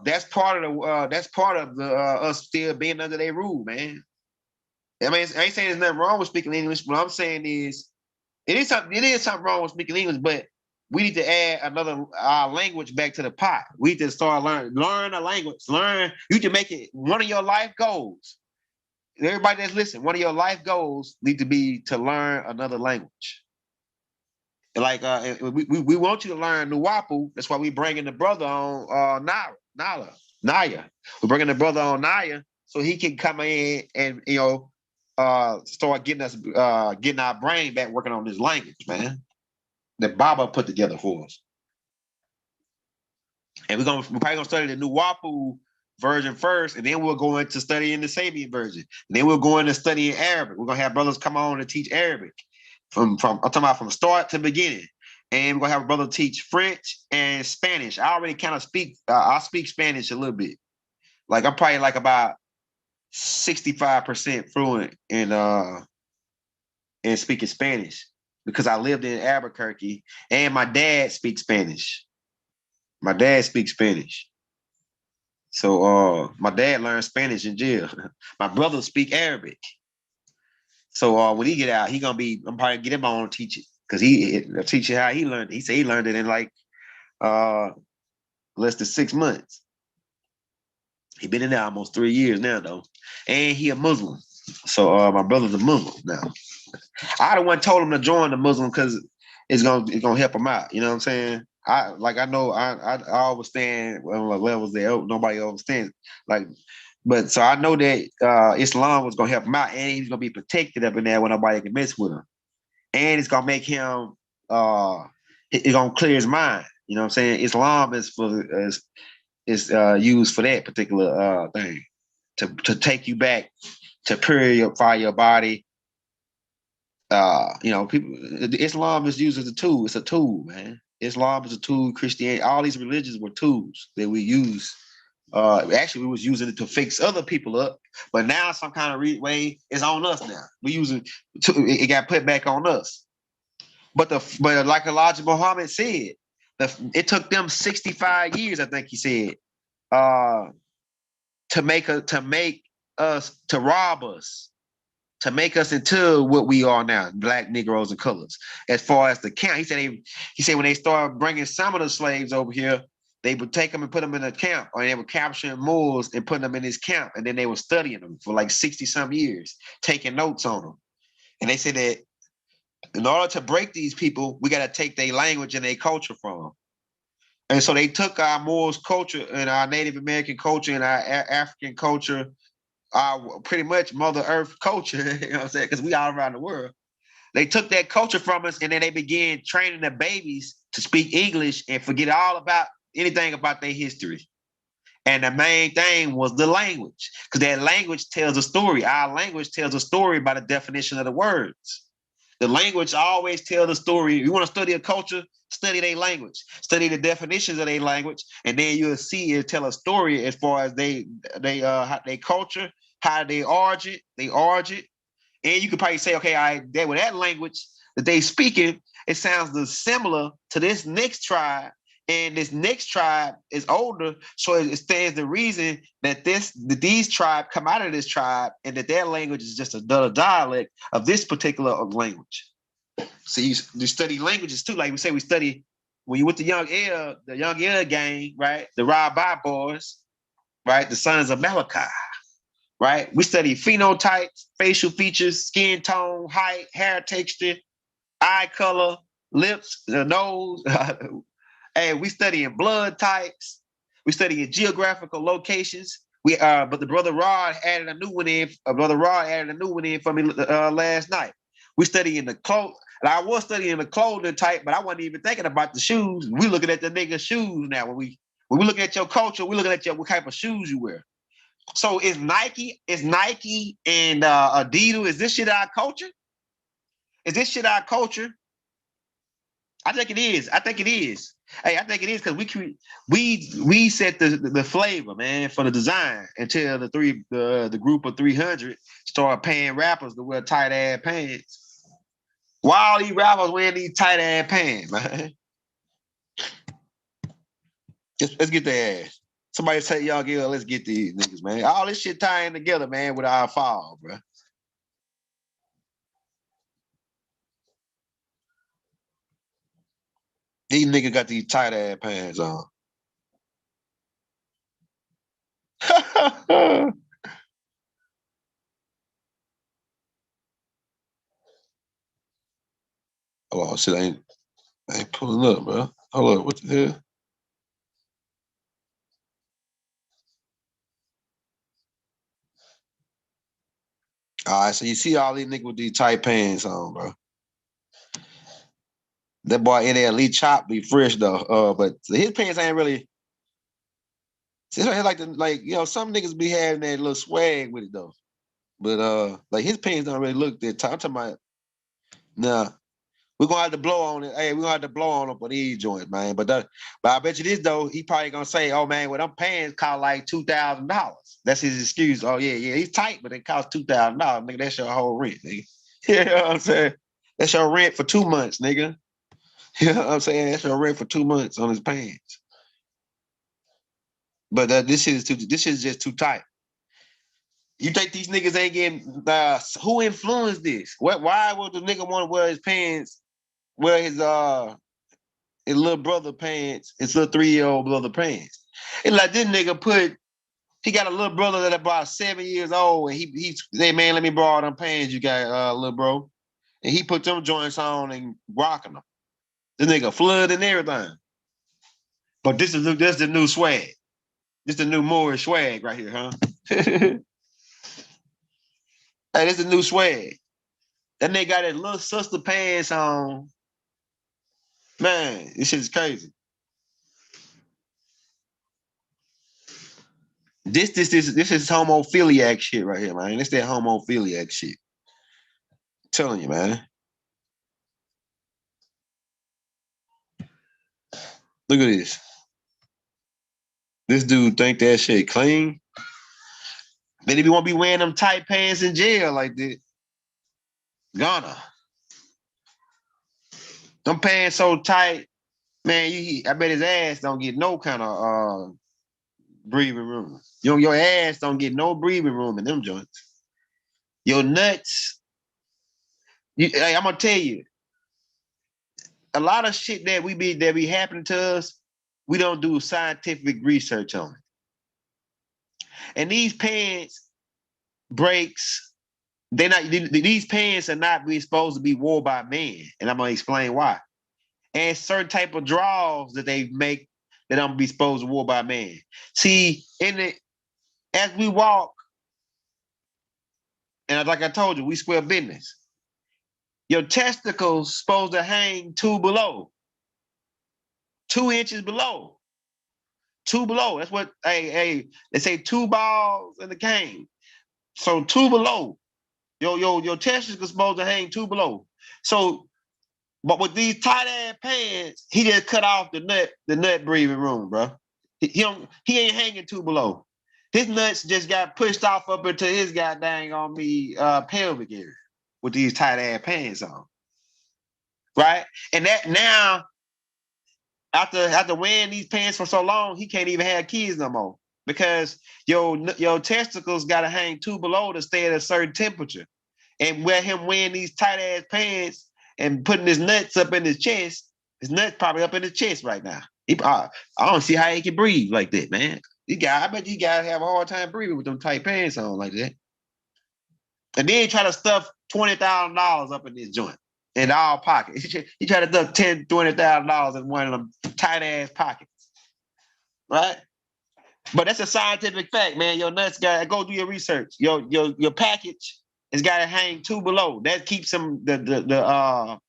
[SPEAKER 1] that's part of us still being under their rule, man. I mean, I ain't saying there's nothing wrong with speaking English. What I'm saying is, it is something wrong with speaking English, but we need to add another language back to the pot. We need to start learn a language. You can make it one of your life goals. Everybody that's listening, one of your life goals need to be to learn another language. Like we want you to learn Nuwapu. That's why we bringing the brother on Naya. We're bringing the brother on Naya so he can come in and start getting our brain back working on this language, man. That Baba put together for us. And we're probably gonna study the Nuwapu version first, and then we'll go into studying the Sabian version. And then we'll go into studying Arabic. We're gonna have brothers come on to teach Arabic I'm talking about from start to beginning. And we're gonna have a brother teach French and Spanish. I already kind of speak. I speak Spanish a little bit. Like I'm probably like about 65% fluent in speaking Spanish because I lived in Albuquerque, and my dad speaks Spanish. My dad speaks Spanish. So my dad learned Spanish in jail. My brother speak Arabic. So when he get out, I'm probably get him on to teach it. Because he'll teach you how he learned it. He said he learned it in like less than 6 months. He been in there almost 3 years now though. And he a Muslim. So my brother's a Muslim now. I the one told him to join the Muslim because it's gonna help him out. You know what I'm saying? I always stand on levels that nobody understands. But so I know that Islam was gonna help him out, and he's gonna be protected up in there when nobody can mess with him. And it's gonna make him it's gonna clear his mind. You know what I'm saying? Islam is used for that particular thing to take you back, to purify your body, People, Islam is used as a tool. It's a tool, man. Islam is a tool. Christianity, all these religions were tools that we use. Actually, we was using it to fix other people up, but now some kind of way it's on us now. We using it got put back on us. But like Elijah Muhammad said, it took them 65 years, I think he said, uh, to make us to rob us, to make us into what we are now, black Negroes and colors. As far as the camp, he said when they started bringing some of the slaves over here, they would take them and put them in a camp, or they were capturing Moors and putting them in this camp, and then they were studying them for like 60 some years, taking notes on them. And they said that in order to break these people, we got to take their language and their culture from them. And so they took our Moors culture and our Native American culture and our African culture, our pretty much Mother Earth culture, you know what I'm saying? Because we all around the world. They took that culture from us, and then they began training the babies to speak English and forget all about anything about their history. And the main thing was the language, because that language tells a story. Our language tells a story by the definition of the words. The language always tells a story. If you want to study a culture, study their language, study the definitions of their language, and then you'll see it tell a story as far as they culture, how they origin. And you could probably say, okay, with that language that they speaking, it sounds similar to this next tribe, and this next tribe is older, so it stands the reason that these tribes come out of this tribe, and that their language is just another dialect of this particular language. So you study languages too, like we say we study when you with the Young Air gang, right? The Rabbi boys, right? The sons of Malachi, right? We study phenotypes, facial features, skin tone, height, hair texture, eye color, lips, the nose. And we studying blood types. We studying geographical locations. But the brother Rod added a new one in. Brother Rod added a new one in for me last night. We studying the clothes. And I was studying the clothing type, but I wasn't even thinking about the shoes. We looking at the nigga shoes now. When we looking at your culture, we looking at what type of shoes you wear. So is Nike and Adidas, is this shit our culture? Is this shit our culture? I think it is. I think it is. Hey, I think it is because we set the flavor, man, for the design until the group of 300 started paying rappers to wear tight ass pants. Why all these rappers wearing these tight ass pants, man? Let's get their ass. Somebody say, y'all, let's get these niggas, man. All this shit tying together, man, with our fall, bro. These niggas got these tight ass pants on. Oh, shit, I ain't pulling up, bro. Hold up, what the hell? All right, so you see all these niggas with these tight pants on, bro. That boy in there, Lee Chop, be fresh though. But his pants ain't really. It's some niggas be having that little swag with it though. But like his pants don't really look that tight. I'm talking about, nah. We're gonna have to blow on it. Hey, we're gonna have to blow on him for these joints, man. But I bet you this though, he probably gonna say, "Oh man, well them pants cost like $2,000." That's his excuse. Oh yeah, he's tight, but it costs $2,000, nigga. That's your whole rent, nigga. You know what I'm saying? That's your rent for 2 months, nigga. You know what I'm saying? That's your rent for 2 months on his pants. But this is just too tight. You think these niggas ain't getting? Who influenced this? What? Why would the nigga want to wear his pants? Wear his little brother pants, his little 3-year-old brother pants. It's like this nigga he got a little brother that about 7 years old, and he say, man, let me borrow them pants you got, little bro. And he put them joints on and rocking them. This nigga flood and everything. But this is the new swag. This the new Moorish swag right here, huh? Hey, this the new swag. That nigga got his little sister pants on. Man, this shit is crazy. This is homophiliac shit right here, man. This that homophiliac shit. I'm telling you, man. Look at this. This dude think that shit clean. Then if you want to be wearing them tight pants in jail like that, Ghana. Them pants so tight, man. I bet his ass don't get no kind of breathing room. Your ass don't get no breathing room in them joints. Your nuts. I'm gonna tell you, a lot of shit that be happening to us, we don't do scientific research on it. And these pants breaks, these pants are not supposed to be worn by men, and I'm gonna explain why. And certain type of draws that they make that don't be supposed to wear by man. See, as we walk, and like I told you, we square business. Your testicles supposed to hang 2 below, 2 inches below, 2 below. That's what they say 2 balls in the cane. So 2 below. Your testicles supposed to hang 2 below. So, but with these tight ass pants, he just cut off the nut breathing room, bro. He ain't hanging 2 below. His nuts just got pushed off up into his goddamn on me pelvic area with these tight ass pants on. Right? And that now, after wearing these pants for so long, he can't even have kids no more. Because your testicles gotta hang 2 below to stay at a certain temperature. And where him wearing these tight ass pants and putting his nuts up in his chest, his nuts probably up in his chest right now. I don't see how he can breathe like that, man. I bet you guys have a hard time breathing with them tight pants on like that. And then he try to stuff $20,000 up in this joint in all pockets. He try to stuff $10,000, $20,000 in one of them tight ass pockets, right? But that's a scientific fact, man. Your nuts gotta go do your research. Your package has got to hang 2 below. That keeps them the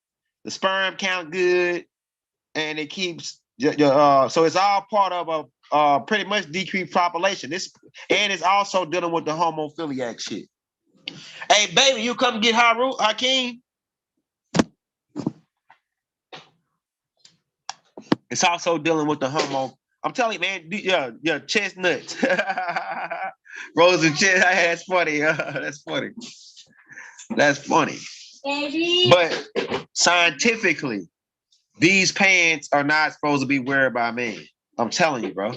[SPEAKER 1] sperm count good, and it keeps so it's all part of a pretty much decreased population. And it's also dealing with the homophiliac shit. Hey, baby, you come get Hakeem? It's also dealing with the homo. I'm telling you, man, your chestnuts. Rose and chest. That's funny. That's funny. That's funny. Baby. But scientifically, these pants are not supposed to be worn by men. I'm telling you, bro.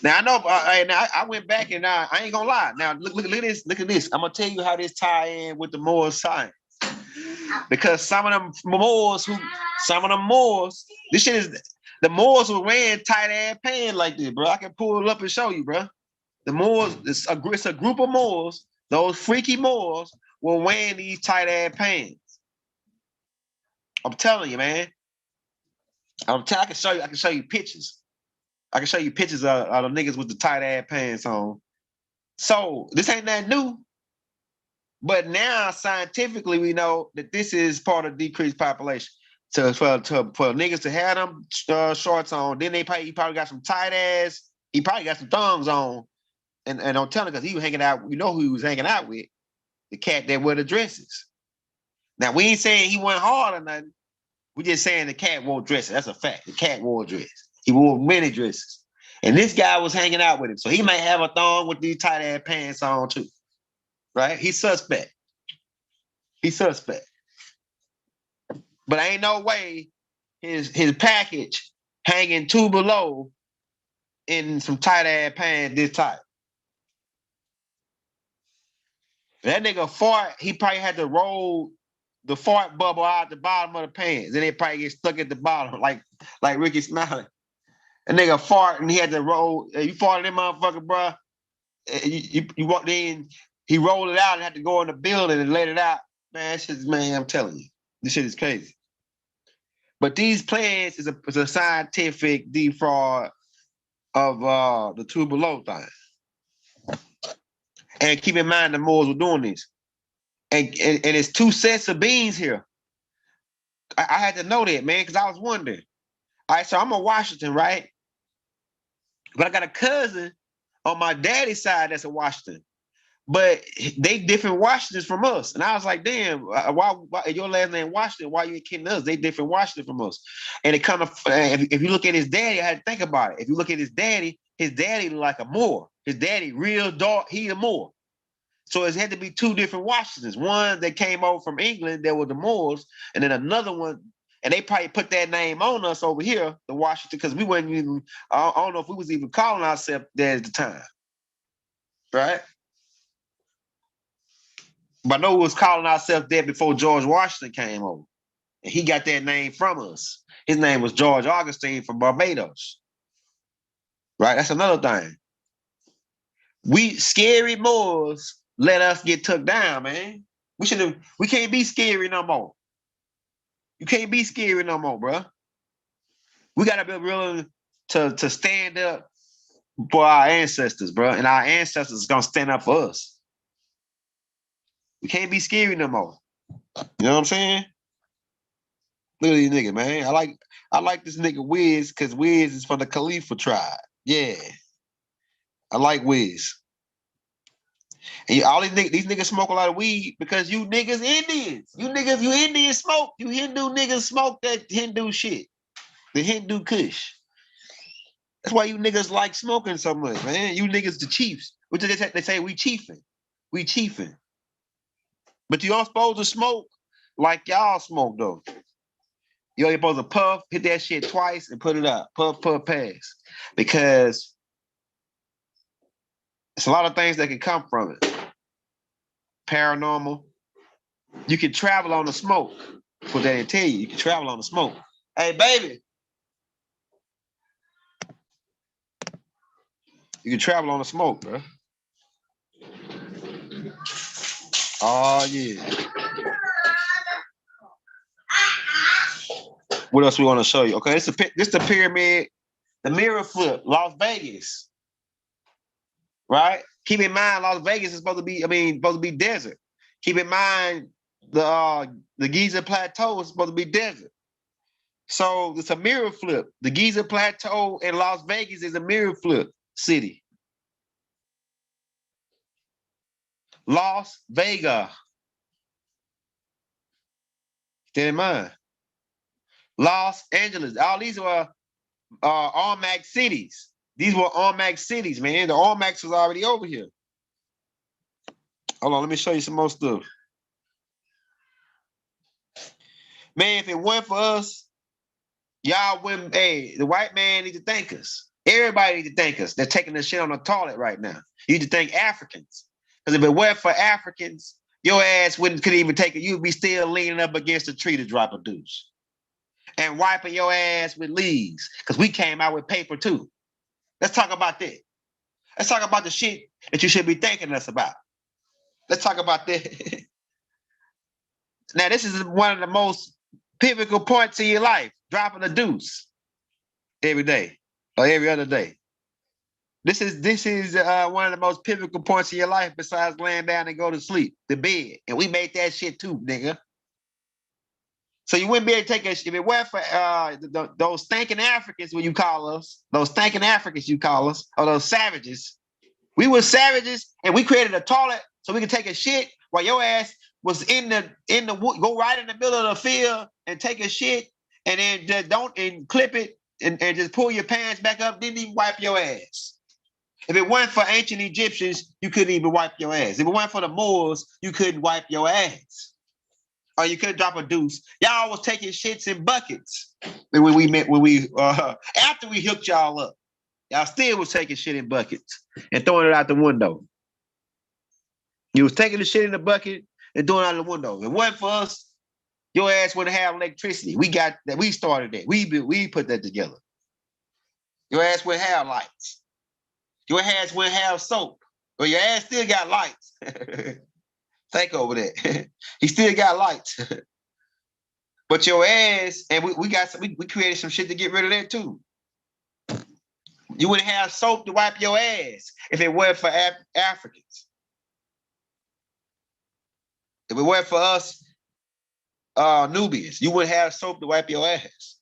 [SPEAKER 1] Now I know. I went back and I ain't gonna lie. Now look at this. Look at this. I'm gonna tell you how this tie in with the Moorish science. Because some of them Moors, this shit is the Moors were wearing tight ass pants like this, bro. I can pull it up and show you, bro. The Moors, it's a group of Moors. Those freaky Moors were wearing these tight ass pants. I'm telling you, man. I can show you pictures. I can show you pictures of the niggas with the tight ass pants on. So this ain't that new. But now scientifically we know that this is part of decreased population. So for niggas to have them shorts on, then he probably got some tight ass. He probably got some thongs on, and I'm telling because he was hanging out. You know who he was hanging out with? The cat that wear the dresses. Now we ain't saying he went hard or nothing. We just saying the cat wore dresses. That's a fact. The cat wore a dress. He wore many dresses, and this guy was hanging out with him, so he might have a thong with these tight ass pants on too. Right? He's suspect. But ain't no way his package hanging 2 below in some tight ass pants this tight. That nigga fart, he probably had to roll the fart bubble out the bottom of the pants. Then it probably get stuck at the bottom, like Ricky Smiley. A nigga fart and he had to roll. You farted in motherfucker, bro. You walked in, he rolled it out and had to go in the building and let it out. Man, I'm telling you, this shit is crazy. But these plans is a scientific defraud of the 2 below thing. And keep in mind the Moors were doing this. And it's 2 sets of beans here. I had to know that, man, because I was wondering. All right, so I'm a Washington, right? But I got a cousin on my daddy's side that's a Washington. but they different Washingtons from us. And I was like, damn, why your last name Washington? Why you kidding us? They different Washington from us. And it kind of, if you look at his daddy, I had to think about it. If you look at his daddy like a Moor. His daddy real dark, he a Moor. So it had to be two different Washingtons. One that came over from England, that were the Moors, and then another one, and they probably put that name on us over here, the Washington, because we wasn't even, I don't know if we was even calling ourselves that at the time. Right? But I know we was calling ourselves that before George Washington came over. And he got that name from us. His name was George Augustine from Barbados. Right? That's another thing. We scary Moors let us get took down, man. We can't be scary no more. You can't be scary no more, bro. We gotta be willing to stand up for our ancestors, bro. And our ancestors is gonna stand up for us. We can't be scary no more. You know what I'm saying? Look at these niggas, man. I like this nigga Wiz because Wiz is from the Khalifa tribe. Yeah. I like Wiz. And all these niggas smoke a lot of weed because you niggas Indians. You Indians smoke. You Hindu niggas smoke that Hindu shit. The Hindu Kush. That's why you niggas like smoking so much, man. You niggas the chiefs. What do they say? We chiefing. We chiefing. But you aren't supposed to smoke like y'all smoke, though. You're supposed to puff, hit that shit twice, and put it up. Puff, puff, pass. Because it's a lot of things that can come from it. Paranormal. You can travel on the smoke. That's what they tell you. You can travel on the smoke. Hey, baby. You can travel on the smoke, bro. Oh, yeah. What else we want to show you? Okay, this is the pyramid, the mirror flip, Las Vegas. Right? Keep in mind, Las Vegas is supposed to be desert. Keep in mind, the Giza Plateau is supposed to be desert. So it's a mirror flip. The Giza Plateau in Las Vegas is a mirror flip city. Las Vegas. Keep in mind. Los Angeles. All these were Olmec cities. These were Olmec cities, man. The Olmecs was already over here. Hold on, let me show you some more stuff. Man, if it weren't for us, y'all wouldn't. Hey, the white man need to thank us. Everybody need to thank us. They're taking the shit on the toilet right now. You need to thank Africans. Because if it weren't for Africans, your ass couldn't even take it. You'd be still leaning up against a tree to drop a deuce. And wiping your ass with leaves. Because we came out with paper too. Let's talk about that. Let's talk about the shit that you should be thanking us about. Let's talk about that. Now, this is one of the most pivotal points in your life, dropping a deuce every day or every other day. This is one of the most pivotal points in your life besides laying down and go to sleep, the bed. And we made that shit too, nigga. So you wouldn't be able to take if it weren't for those stinking Africans, when you call us, those stinking Africans you call us, or those savages. We were savages and we created a toilet so we could take a shit while your ass was in the go right in the middle of the field and take a shit and then just don't clip it and just pull your pants back up, didn't even wipe your ass. If it weren't for ancient Egyptians, you couldn't even wipe your ass. If it weren't for the Moors, you couldn't wipe your ass. Or you couldn't drop a deuce. Y'all was taking shits in buckets after we hooked y'all up. Y'all still was taking shit in buckets and throwing it out the window. You was taking the shit in the bucket and throwing it out the window. If it wasn't for us, your ass wouldn't have electricity. We got that. We started that. We put that together. Your ass wouldn't have lights. Your ass wouldn't have soap. But your ass still got lights. Think over that. He still got lights. But your ass, and we created some shit to get rid of that too. You wouldn't have soap to wipe your ass if it weren't for Africans. If it weren't for us, Nubians, you wouldn't have soap to wipe your ass.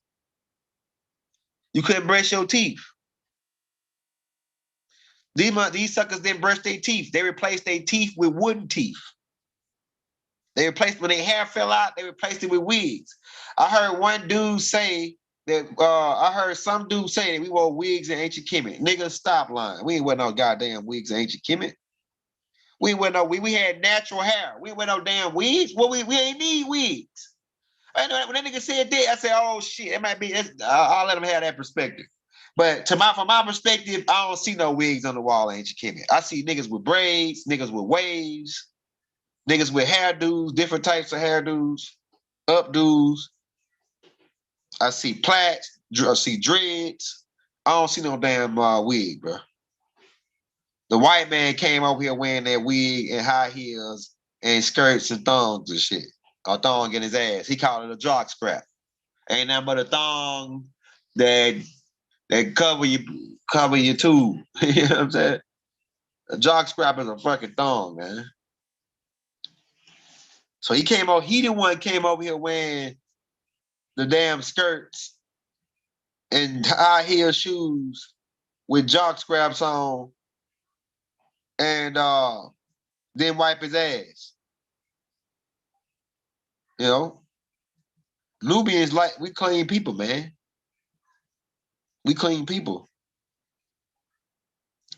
[SPEAKER 1] You couldn't brush your teeth. These suckers didn't brush their teeth. They replaced their teeth with wooden teeth. They replaced, when their hair fell out, they replaced it with wigs. I heard one dude say that, I heard some dude say that we wore wigs in ancient Kemet. Niggas, stop lying. We ain't wear no goddamn wigs in ancient Kemet. We ain't wear no, we had natural hair. We ain't wear no damn wigs. Well, we ain't need wigs. I know when that nigga said that, I said, oh shit, it might be, I'll let him have that perspective. But from my perspective, I don't see no wigs on the wall in ancient Kemet. I see niggas with braids, niggas with waves, niggas with hairdos, different types of hairdos, updos. I see plaits, I see dreads. I don't see no damn wig, bro. The white man came over here wearing that wig and high heels and skirts and thongs and shit. A thong in his ass. He called it a jock scrap. Ain't nothing but a thong that cover your tube. You know what I'm saying? A jock scrap is a fucking thong, man. So he the one came over here wearing the damn skirts and high heel shoes with jock scraps on and then wipe his ass. You know? Nubians, like, we clean people, man. We clean people.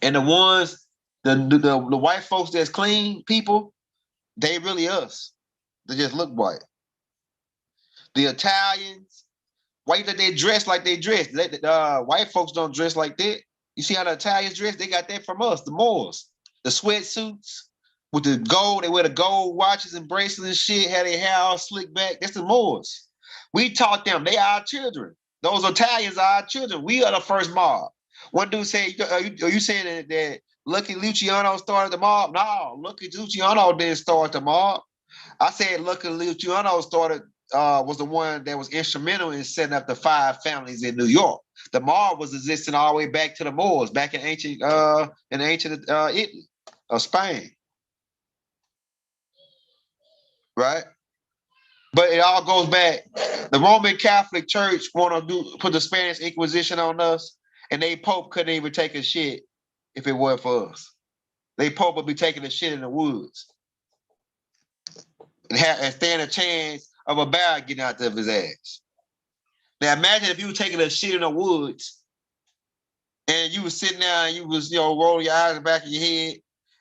[SPEAKER 1] And the ones, the white folks that's clean people, they really us. They just look white. The Italians, white that they dress like they dress. White folks don't dress like that. You see how the Italians dress? They got that from us, the Moors. The sweatsuits with the gold, they wear the gold watches and bracelets and shit, had their hair all slicked back. That's the Moors. We taught them, they are our children. Those Italians are our children. We are the first mob. One dude said, are you saying that Lucky Luciano started the mob? No, Lucky Luciano didn't start the mob. I said Lucky Luciano was the one that was instrumental in setting up the 5 families in New York. The mob was existing all the way back to the Moors, back in ancient Italy or Spain. Right? But it all goes back. The Roman Catholic Church want to put the Spanish Inquisition on us, and they Pope couldn't even take a shit if it weren't for us. They Pope would be taking a shit in the woods and stand a chance of a bear getting out of his ass. Now imagine if you were taking a shit in the woods and you was sitting there and you was, rolling your eyes in the back of your head,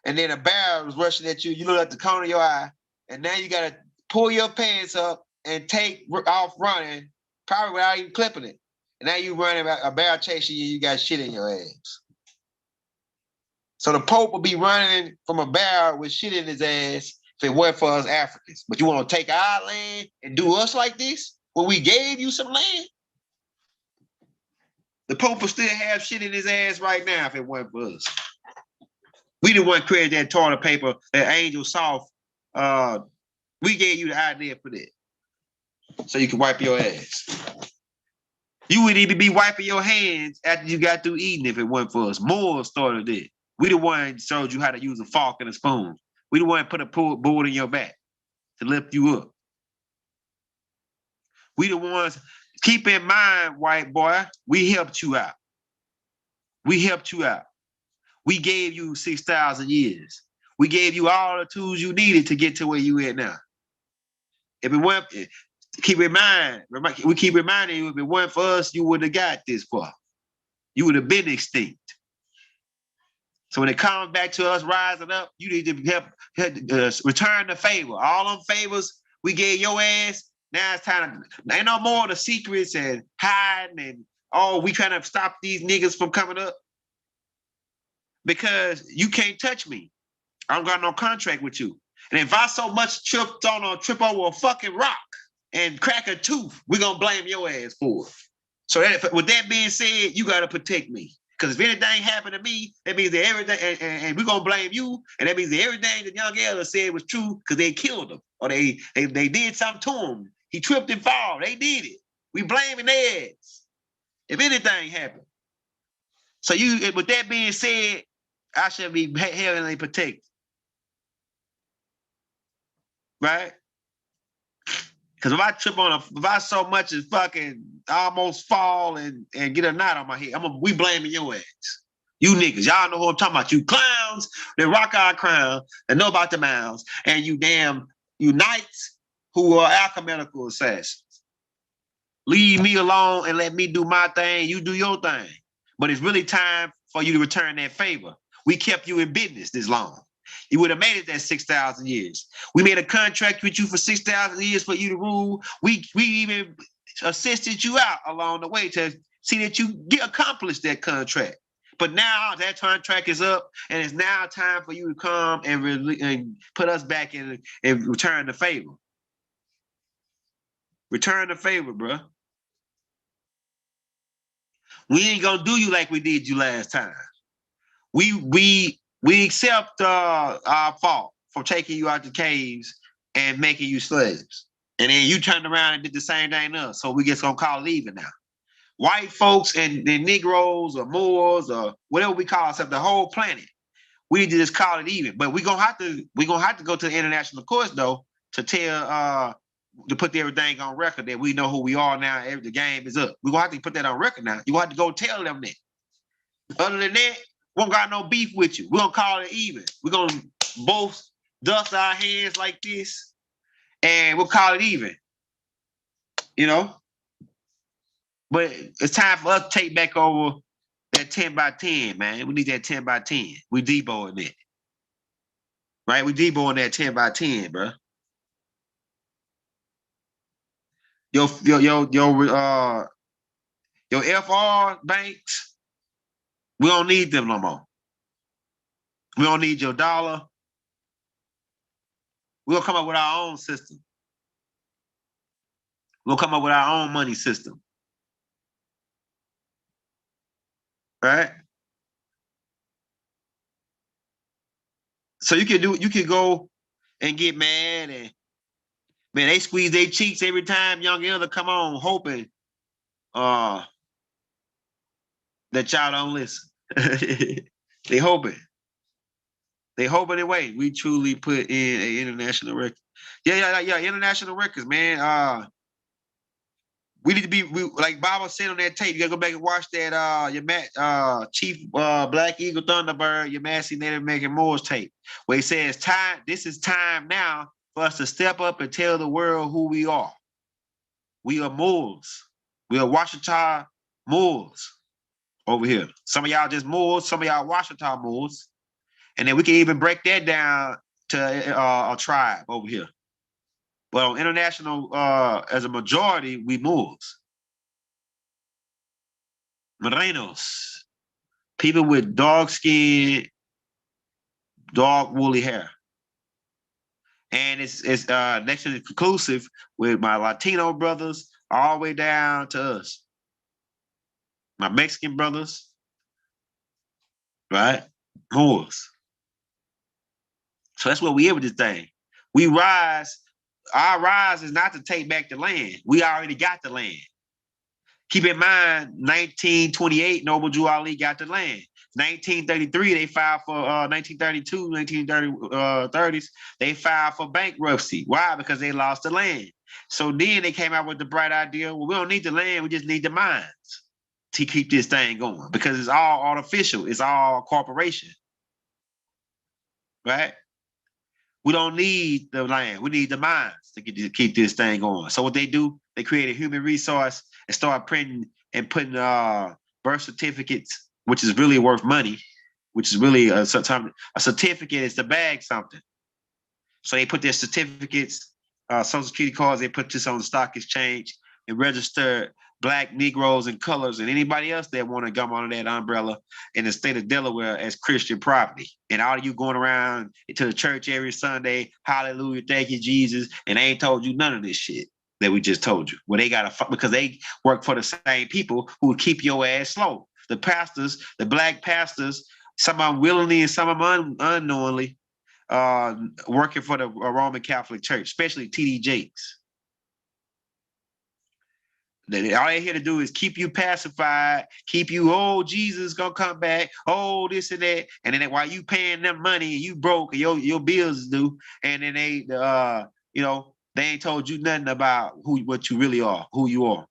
[SPEAKER 1] and then a bear was rushing at you. You look at the corner of your eye, and now you got to pull your pants up and take off running, probably without even clipping it. And now you running, a bear chasing you, you got shit in your ass. So the Pope would be running from a bear with shit in his ass if it weren't for us Africans. But you want to take our land and do us like this when we gave you some land? The Pope would still have shit in his ass right now if it weren't for us. We the one created that toilet paper, that Angel Soft. We gave you the idea for that. So you can wipe your ass. You would even be wiping your hands after you got through eating if it weren't for us. Moors started it. We the one showed you how to use a fork and a spoon. We the one put a board in your back to lift you up. We the ones, keep in mind, white boy, we helped you out. We helped you out. We gave you 6,000 years. We gave you all the tools you needed to get to where you at now. If it weren't, we keep reminding you, if it weren't for us, you wouldn't have got this far. You would have been extinct. So when it comes back to us rising up, you need to help return the favor. All them favors we gave your ass, now it's time to, ain't no more of the secrets and hiding and, we trying to stop these niggas from coming up. Because you can't touch me. I don't got no contract with you. And if I so much trip over a fucking rock and crack a tooth, we're going to blame your ass for it. So with that being said, you got to protect me. Because if anything happened to me, that means that everything, and we're going to blame you, and that means that everything that young Ella said was true because they killed him or they did something to him. He tripped and fall. They did it. We blaming their ass if anything happened. So with that being said, I should be heavily protected. Right? Because if I so much as fucking almost fall and get a knot on my head, we blaming your ass. You niggas, y'all know who I'm talking about. You clowns that rock our crown and know about the mounds, and you knights who are alchemical assassins. Leave me alone and let me do my thing. You do your thing. But it's really time for you to return that favor. We kept you in business this long. You would have made it that 6,000 years. We made a contract with you for 6,000 years for you to rule. We even assisted you out along the way to see that you accomplish that contract. But now that contract is up, and it's now time for you to come and put us back in and return the favor. Return the favor, bro. We ain't gonna do you like we did you last time. We accept our fault for taking you out the caves and making you slaves. And then you turned around and did the same thing to us. So we just gonna call it even now. White folks and Negroes or Moors or whatever we call ourselves, the whole planet, we need to just call it even. But we're gonna have to go to the international courts though to tell to put everything on record that we know who we are now. The game is up. We're gonna have to put that on record now. You have to go tell them that. Other than that, we don't got no beef with you. We're gonna call it even. We're gonna both dust our hands like this and we'll call it even. You know? But it's time for us to take back over that 10 by 10, man. We need that 10 by 10. We Deboing it. Right? We Deboing that 10 by 10, bro. Your FR banks, we don't need them no more. We don't need your dollar. We'll come up with our own system. We'll come up with our own money system. Right? So you can go and get mad and man, they squeeze their cheeks every time young elder come on, hoping that y'all don't listen. They hoping. They hoping anyway. We truly put in an international record. Yeah, international records, man. We need to be like Bible said on that tape. You gotta go back and watch that your Chief Black Eagle Thunderbird, your Massey Native American Moors tape, where he says time. This is time now for us to step up and tell the world who we are. We are Moors. We are Washita Moors over here. Some of y'all just Moors. Some of y'all Washita Moors. And then we can even break that down to a tribe over here. But on international, as a majority, we Moors. Morenos. People with dark skin, dark woolly hair. And it's next to conclusive with my Latino brothers all the way down to us. My Mexican brothers, right? Moors. So that's what we are with this thing. We rise. Our rise is not to take back the land. We already got the land. Keep in mind, 1928, Noble Drew Ali got the land. 1933, they filed for 1932, 1930s, they filed for bankruptcy. Why? Because they lost the land. So then they came out with the bright idea, well, we don't need the land, we just need the mines to keep this thing going because it's all artificial. It's all corporation, right? We don't need the land. We need the mines to keep this thing going. So what they do, they create a human resource and start printing and putting birth certificates, which is really worth money, which is really a certificate is to bag something. So they put their certificates, Social Security cards, they put this on the stock exchange and register Black, Negroes, and colors, and anybody else that want to come under that umbrella in the state of Delaware as Christian property. And all of you going around to the church every Sunday, hallelujah, thank you, Jesus, and they ain't told you none of this shit that we just told you. Well, they got to, because they work for the same people who will keep your ass slow. The pastors, the Black pastors, some of them willingly and some of them unknowingly, working for the Roman Catholic Church, especially T.D. Jakes. All they're here to do is keep you pacified, keep you, oh, Jesus gonna come back, oh, this and that. And then while you paying them money, you broke, and your bills is due, and then they, they ain't told you nothing about what you really are, who you are.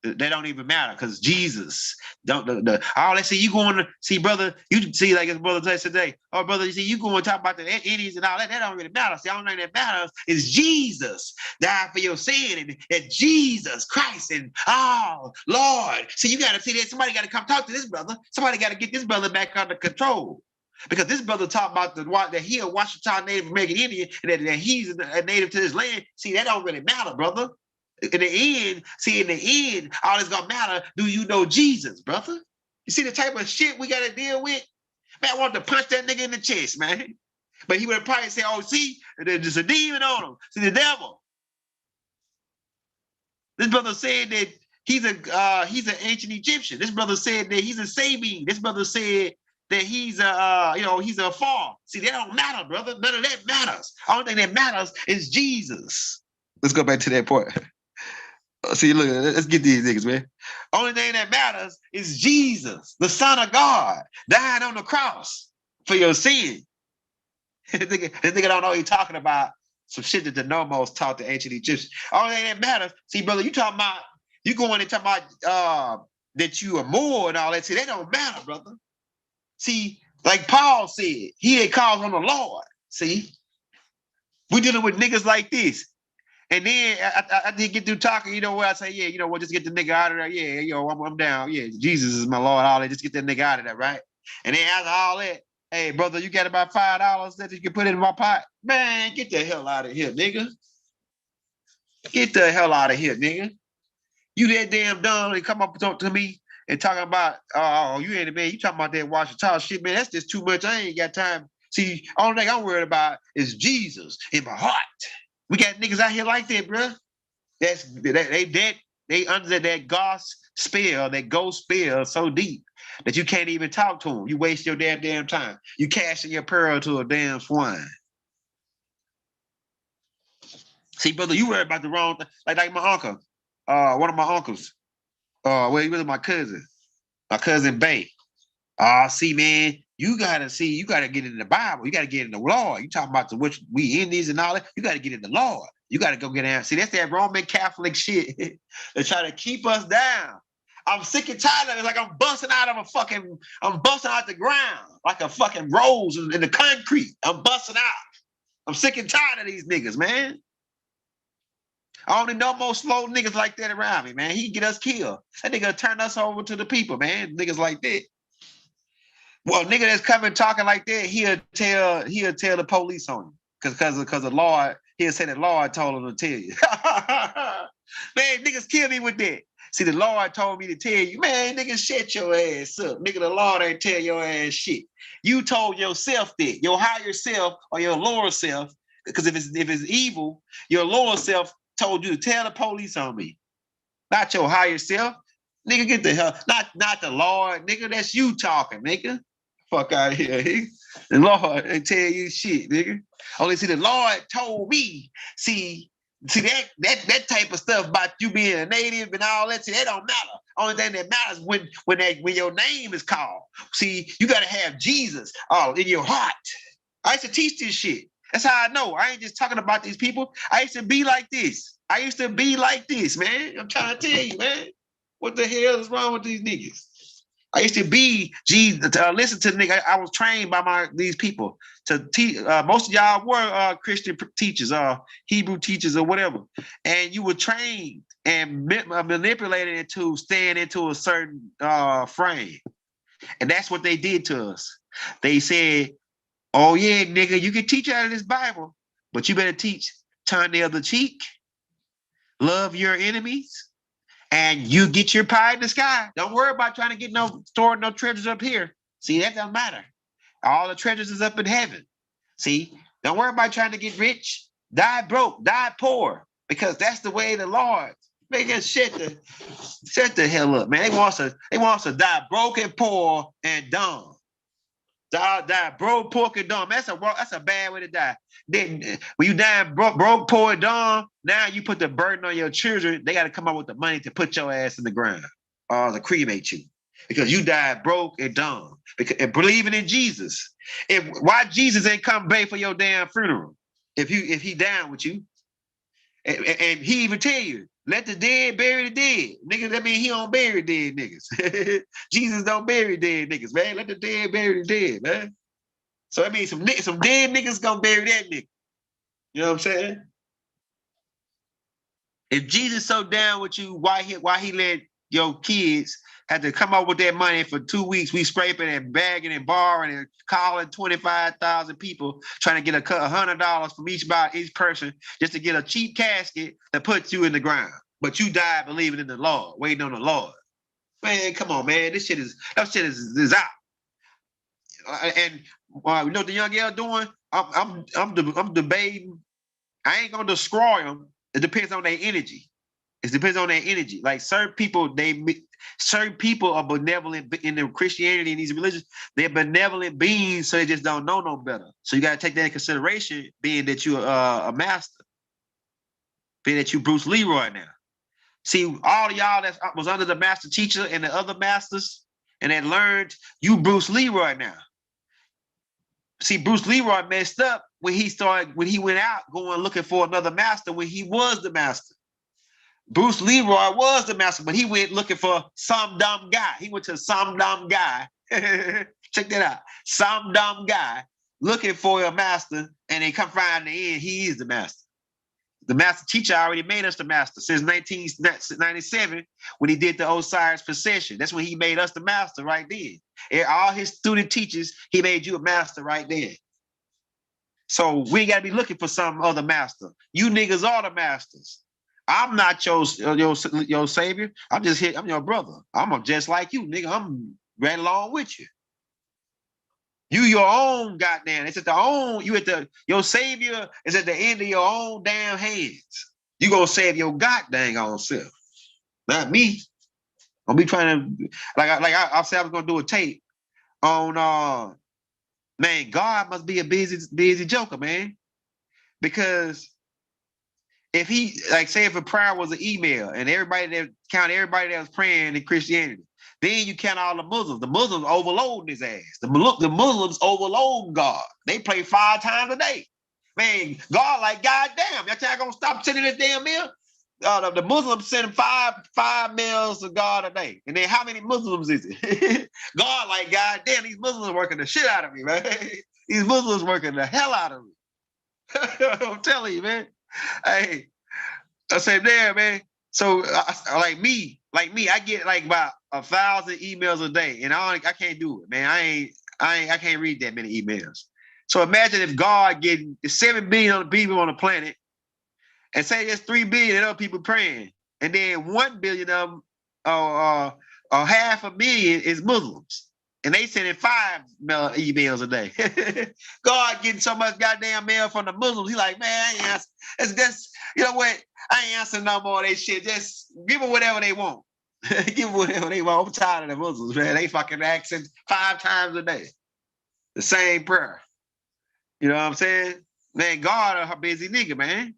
[SPEAKER 1] That don't even matter because Jesus don't. Let's see you going to see, brother. You see, like his brother said today. Oh, brother, you see, you going to talk about the Indians and all that. That don't really matter. See, the only thing that matters is Jesus died for your sin and Jesus Christ and Lord. See, you got to see that somebody got to come talk to this brother. Somebody got to get this brother back under control. Because this brother talking about that he a Washington Native American Indian and that he's a native to this land. See, that don't really matter, brother. In the end, all that's gonna matter, do you know Jesus, brother? You see the type of shit we gotta deal with? Man, I want to punch that nigga in the chest, man. But he would probably say, oh, see, there's just a demon on him. See, the devil. This brother said that he's an ancient Egyptian. This brother said that he's a Sabian. This brother said that he's a Far. See, that don't matter, brother. None of that matters. Only thing that matters is Jesus. Let's go back to that point. See, look, let's get these niggas, man. Only thing that matters is Jesus, the Son of God, dying on the cross for your sin. This nigga don't know what he's talking about. Some shit that the Nomos taught the ancient Egyptians. Only thing that matters, see, brother, you talking about, you going and talking about that you are more and all that. See, that don't matter, brother. See, like Paul said, he that calls on the Lord. See, we dealing with niggas like this. And then I did get through talking, you know, where I say, yeah, you know what, just get the nigga out of there. Yeah, yo, I'm down. Yeah, Jesus is my Lord. All that, just get that nigga out of there, right? And then after all that, hey, brother, you got about $5 that you can put in my pot? Man, get the hell out of here, nigga. Get the hell out of here, nigga. You that damn dumb and come up and talk to me and talking about, oh, you ain't a man. You talking about that Washington shit, man. That's just too much. I ain't got time. See, only thing I'm worried about is Jesus in my heart. We got niggas out here like that, bro. They under that ghost spell so deep that you can't even talk to them. You waste your damn time. You casting your pearl to a damn swine. See, brother, you worry about the wrong thing. Like my uncle, one of my uncles. Well, he was my cousin Bay. See, man, you gotta get in the Bible. You gotta get in the Lord. You talking about the which we Indians and all that. You gotta get in the Lord. You gotta go get out. See, that's that Roman Catholic shit. They try to keep us down. I'm sick and tired of it. Like I'm busting out the ground like a fucking rose in the concrete. I'm busting out. I'm sick and tired of these niggas, man. I only know more slow niggas like that around me, man. He can get us killed. That nigga turn us over to the people, man. Niggas like that. Well, nigga that's coming talking like that, he'll tell the police on you. Because the Lord, he'll say the Lord told him to tell you. Man, niggas kill me with that. See, the Lord told me to tell you, man, nigga, shut your ass up. Nigga, the Lord ain't tell your ass shit. You told yourself that, your higher self or your lower self, because if it's evil, your lower self told you to tell the police on me. Not your higher self. Nigga, get the hell. Not the Lord, nigga. That's you talking, nigga. Fuck out of here. The Lord ain't tell you shit, nigga. Only see the Lord told me. See that type of stuff about you being a native and all that. See, that don't matter. Only thing that matters when your name is called. See, you gotta have Jesus in your heart. I used to teach this shit. That's how I know. I ain't just talking about these people. I used to be like this. Man. I'm trying to tell you, man. What the hell is wrong with these niggas? I used to be listen to the nigga. I was trained by these people to teach. Most of y'all were Christian teachers, Hebrew teachers, or whatever, and you were trained and manipulated into staying into a certain frame, and that's what they did to us. They said, "Oh yeah, nigga, you can teach out of this Bible, but you better teach turn the other cheek, love your enemies." And you get your pie in the sky. Don't worry about trying to get store no treasures up here. See, that don't matter. All the treasures is up in heaven. See, don't worry about trying to get rich. Die broke, die poor, because that's the way of the Lord. Make us shut the hell up, man. They want us to die broke and poor and dumb. Die broke, poor, and dumb. That's a bad way to die. Then when you die broke, poor, and dumb, now you put the burden on your children. They got to come up with the money to put your ass in the ground or to cremate you because you died broke and dumb. And believing in Jesus. Why Jesus ain't come pay for your damn funeral if he down with you? And he even tell you, let the dead bury the dead. Niggas, that mean he don't bury dead niggas. Jesus don't bury dead niggas, man. Let the dead bury the dead, man. So that means some dead niggas gonna bury that nigga. You know what I'm saying? If Jesus so down with you, why he let your kids had to come up with that money for 2 weeks? We scraping and bagging and borrowing and calling 25,000 people trying to get $100 from each person just to get a cheap casket that puts you in the ground. But you died believing in the Lord, waiting on the Lord. Man, come on, man. That shit is out. And you know what the young girl doing? I'm debating. I ain't gonna destroy them. It depends on their energy. It depends on their energy. Like certain people are benevolent in their Christianity and these religions. They're benevolent beings, so they just don't know no better. So you got to take that in consideration, being that you're a master, being that you Bruce Leroy now. See, all of y'all that was under the master teacher and the other masters and that learned, you Bruce Leroy now. See, Bruce Leroy messed up when he went out going looking for another master when he was the master. Bruce Leroy was the master, but he went looking for some dumb guy. He went to some dumb guy. Check that out. Some dumb guy looking for a master, and they come find in the end, he is the master. The master teacher already made us the master since 1997 when he did the Osiris procession. That's when he made us the master right then. And all his student teachers, he made you a master right then. So we ain't got to be looking for some other master. You niggas are the masters. I'm not your savior. I'm your brother. I'm just like you, nigga. I'm right along with you. You your own goddamn. It's at your savior is at the end of your own damn hands. You gonna save your goddamn own self, not me. I'm be trying to I said I was gonna do a tape on man. God must be a busy joker, man, because if he say if a prayer was an email and everybody that was praying in Christianity, then you count all the Muslims. The Muslims overload his ass. The Muslims overload God. They pray 5 times a day. Man, God goddamn, y'all gonna stop sending this damn meal? The Muslims send five meals to God a day. And then how many Muslims is it? God goddamn, these Muslims working the shit out of me, man. These Muslims working the hell out of me. I'm telling you, man. Hey, I said, damn, man. So like me, I get about 1,000 emails a day, and I can't do it, man. I can't read that many emails. So imagine if God getting 7 billion people on the planet, and say there's 3 billion other people praying, and then 1 billion of them, or 500,000 is Muslims. And they sending 5 emails a day. God getting so much goddamn mail from the Muslims. He like, man, that's you know what? I ain't answering no more of that shit. Just give them whatever they want. Give them whatever they want. I'm tired of the Muslims, man. They fucking asking 5 times a day. The same prayer. You know what I'm saying? Man, God a busy nigga, man.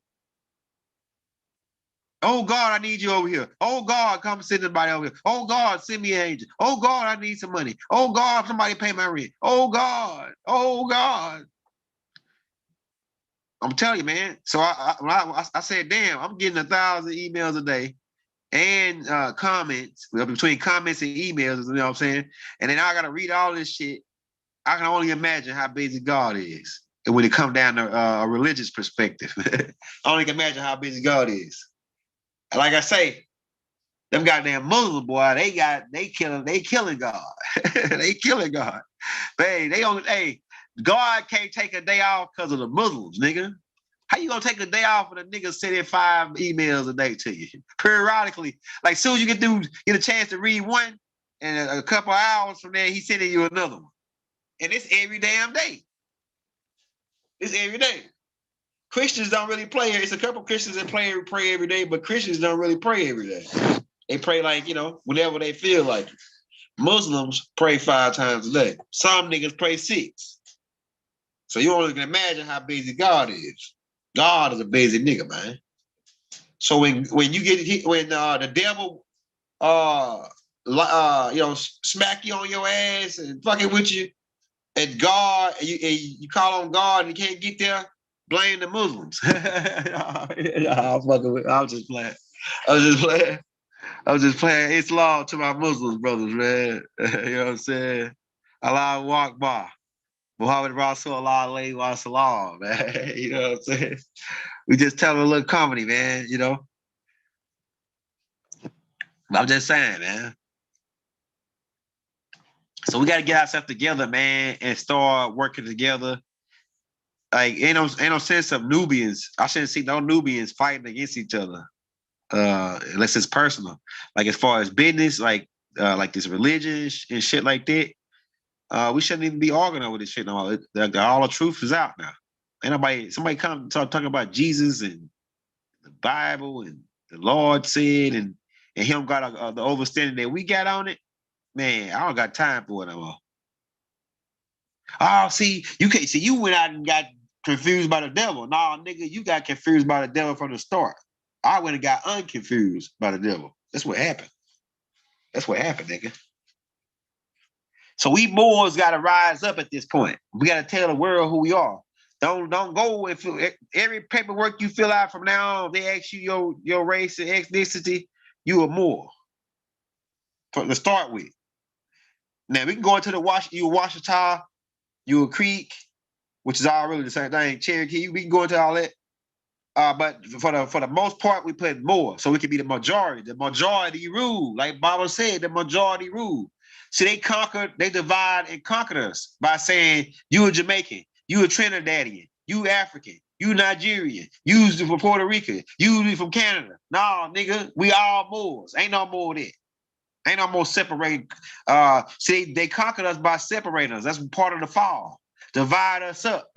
[SPEAKER 1] Oh God, I need you over here. Oh God, come send somebody over here. Oh God, send me an angel. Oh God, I need some money. Oh God, somebody pay my rent. Oh God, oh God. I'm telling you, man. So I said, damn, I'm getting 1,000 emails a day and comments between comments and emails. You know what I'm saying? And then I got to read all this shit. I can only imagine how busy God is, and when it comes down to a religious perspective. I only can imagine how busy God is. Like I say, them goddamn Muslim boy, they killing God. They killing God. God can't take a day off because of the Muslims, nigga. How you gonna take a day off when a nigga sending 5 emails a day to you? Periodically. Like soon as you get a chance to read one, and a couple hours from there, he's sending you another one. And it's every damn day. It's every day. Christians don't really pray. It's a couple Christians that pray every day, but Christians don't really pray every day. They pray whenever they feel like it. Muslims pray 5 times a day. Some niggas pray 6. So you only can imagine how busy God is. God is a busy nigga, man. So when you get hit, when the devil smack you on your ass and fucking with you, and God, and you call on God and you can't get there, blame the Muslims. I'm fucking with, I was just playing. I was just playing. I was just playing. It's law to my Muslims brothers, man. You know what I'm saying? Allah Akbar. Muhammad Rasul Allah alayhi wa salam, man. You know what I'm saying? We just tell them a little comedy, man, you know? I'm just saying, man. So we got to get ourselves together, man, and start working together. Like, ain't no sense of Nubians. I shouldn't see no Nubians fighting against each other, unless it's personal. Like, as far as business, like this religion and shit like that, we shouldn't even be arguing over this shit no more. All the truth is out now. Ain't somebody come start talking about Jesus and the Bible and the Lord said and him got the understanding that we got on it. Man, I don't got time for it no more. Oh, see, you can't see you went out and got confused by the devil. Nah, nigga, you got confused by the devil from the start. I went and got unconfused by the devil. That's what happened. That's what happened, nigga. So we Moors got to rise up at this point. We got to tell the world who we are. Don't go if every paperwork you fill out from now on, they ask you your race and ethnicity, you a Moor. To start with. Now we can go into the you a Washita, you a Creek, which is all really the same thing. Cherokee, we can go into all that. But for the most part, we put Moor, so we can be the majority. The majority rule, like Bible said, the majority rule. See, they divide and conquered us by saying you a Jamaican, you a Trinidadian, you African, you Nigerian, you from Puerto Rico, you from Canada. No, nigga, we all Moors. Ain't no more of that. Ain't no more separating. See, they conquered us by separating us. That's part of the fall. Divide us up.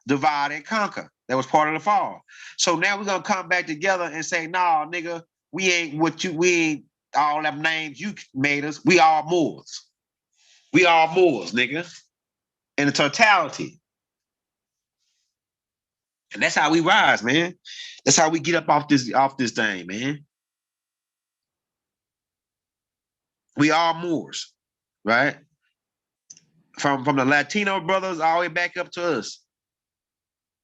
[SPEAKER 1] Divide and conquer. That was part of the fall. So now we're gonna come back together and say, nah, nigga, we ain't all them names you made us. We all Moors. We all Moors, nigga. In the totality. And that's how we rise, man. That's how we get up off this thing, man. We are Moors, right? From the Latino brothers all the way back up to us.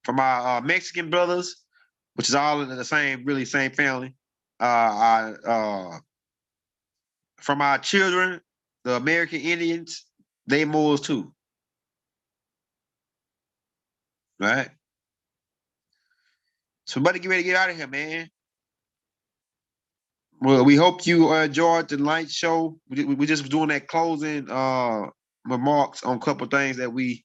[SPEAKER 1] From our Mexican brothers, which is all in the same family. From our children, the American Indians, they Moors too. Right? So, buddy, get ready to get out of here, man. Well, we hope you enjoyed the night show. We just doing that closing remarks on a couple of things that we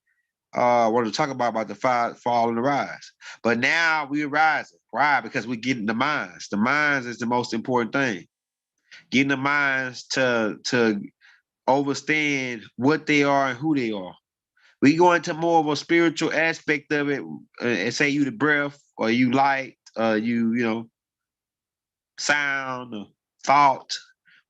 [SPEAKER 1] wanted to talk about the fall and the rise. But now we're rising. Why? Because we're getting the minds. The minds is the most important thing. Getting the minds to understand what they are and who they are. We go into more of a spiritual aspect of it and say you the breath or you light, you know, sound, or thought.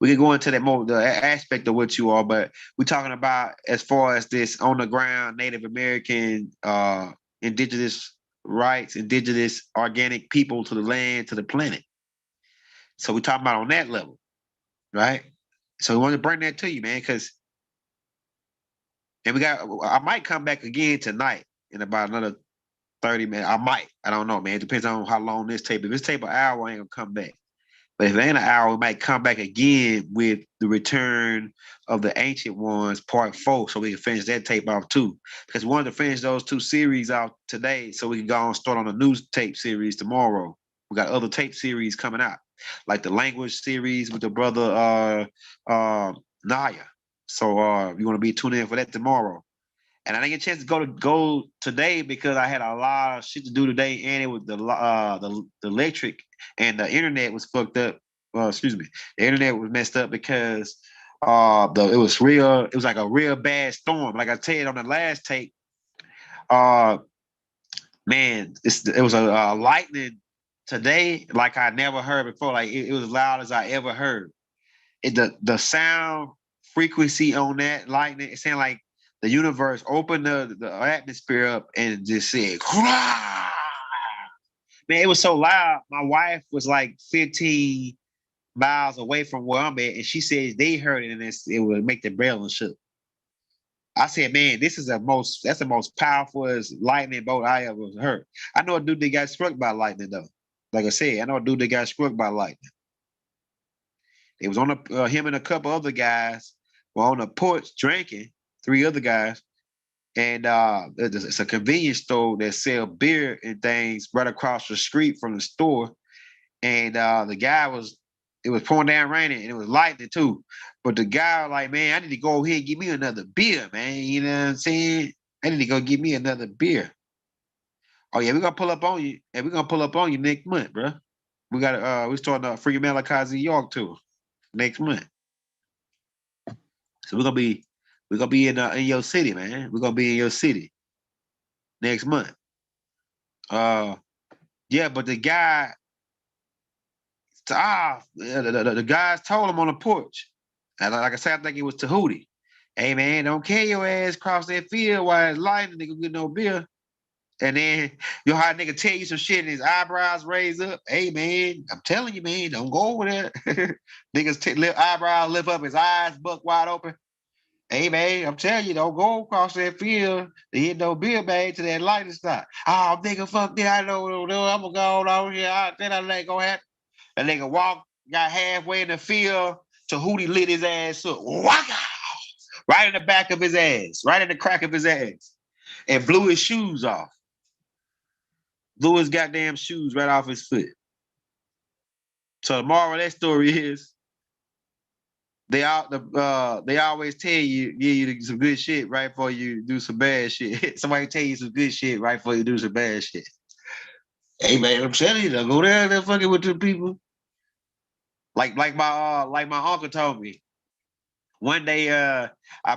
[SPEAKER 1] We can go into that more the aspect of what you are, but we're talking about as far as this on the ground Native American, indigenous rights, indigenous organic people to the land, to the planet. So we're talking about on that level, right? So we want to bring that to you, man, because I might come back again tonight in about another 30 minutes. I don't know, man. It depends on how long this tape. If this tape an hour, I ain't gonna come back. But if it ain't an hour, we might come back again with the return of the Ancient Ones, part 4, so we can finish that tape off too. Because we wanted to finish those 2 series out today, so we can go and start on a new tape series tomorrow. We got other tape series coming out, like the language series with the brother Naya. So you want to be tuned in for that tomorrow. And I didn't get a chance to go today because I had a lot of shit to do today, and it was the electric and the internet was fucked up. Excuse me, the internet was messed up because it was like a real bad storm. Like I tell you on the last tape, man, it was a lightning today like I never heard before. Like it was as loud as I ever heard. The sound frequency on that lightning, it sounded like the universe opened the atmosphere up and just said, "Hurrah!" Man, it was so loud. My wife was like 15 miles away from where I'm at, and she said they heard it and it would make the building shook. I said, man, that's the most powerful lightning bolt I ever heard. I know a dude that got struck by lightning though. Like I said, I know a dude that got struck by lightning. It was on him and a couple other guys were on the porch drinking, three other guys, and it's a convenience store that sell beer and things right across the street from the store. And the guy it was pouring down raining and it was lightning too. But the guy was like, man, I need to go ahead and get me another beer, man. You know what I'm saying? I need to go get me another beer. Oh yeah, we're gonna pull up on you, and we're gonna pull up on you next month, bro. We're starting a free Malachi York tour next month. So we're gonna be in your city, man. We're gonna be in your city next month. Uh yeah, but the guy the guys told him on the porch. And like I said, I think it was Tahuti. Hey man, don't carry your ass across that field while it's lightning, nigga get no beer. And then you how a nigga tell you some shit and his eyebrows raise up. Hey man, I'm telling you, man, don't go over there. Niggas eyebrows lift up, his eyes buck wide open. Hey man, I'm telling you, don't go across that field to hit no beer bag to that lightning stop. Oh nigga, fuck that. I know what I'm gonna go on over here. Then I let go ahead. That nigga walked, got halfway in the field. Tahuti lit his ass up. Waka! Right in the back of his ass, right in the crack of his ass, and blew his shoes off. Blew his goddamn shoes right off his foot. So the moral of that story is they always tell you, give you some good shit right before you do some bad shit. Somebody tell you some good shit right before you do some bad shit. Hey man, I'm telling you, don't go down there fucking with the people. Like my uncle told me. One day I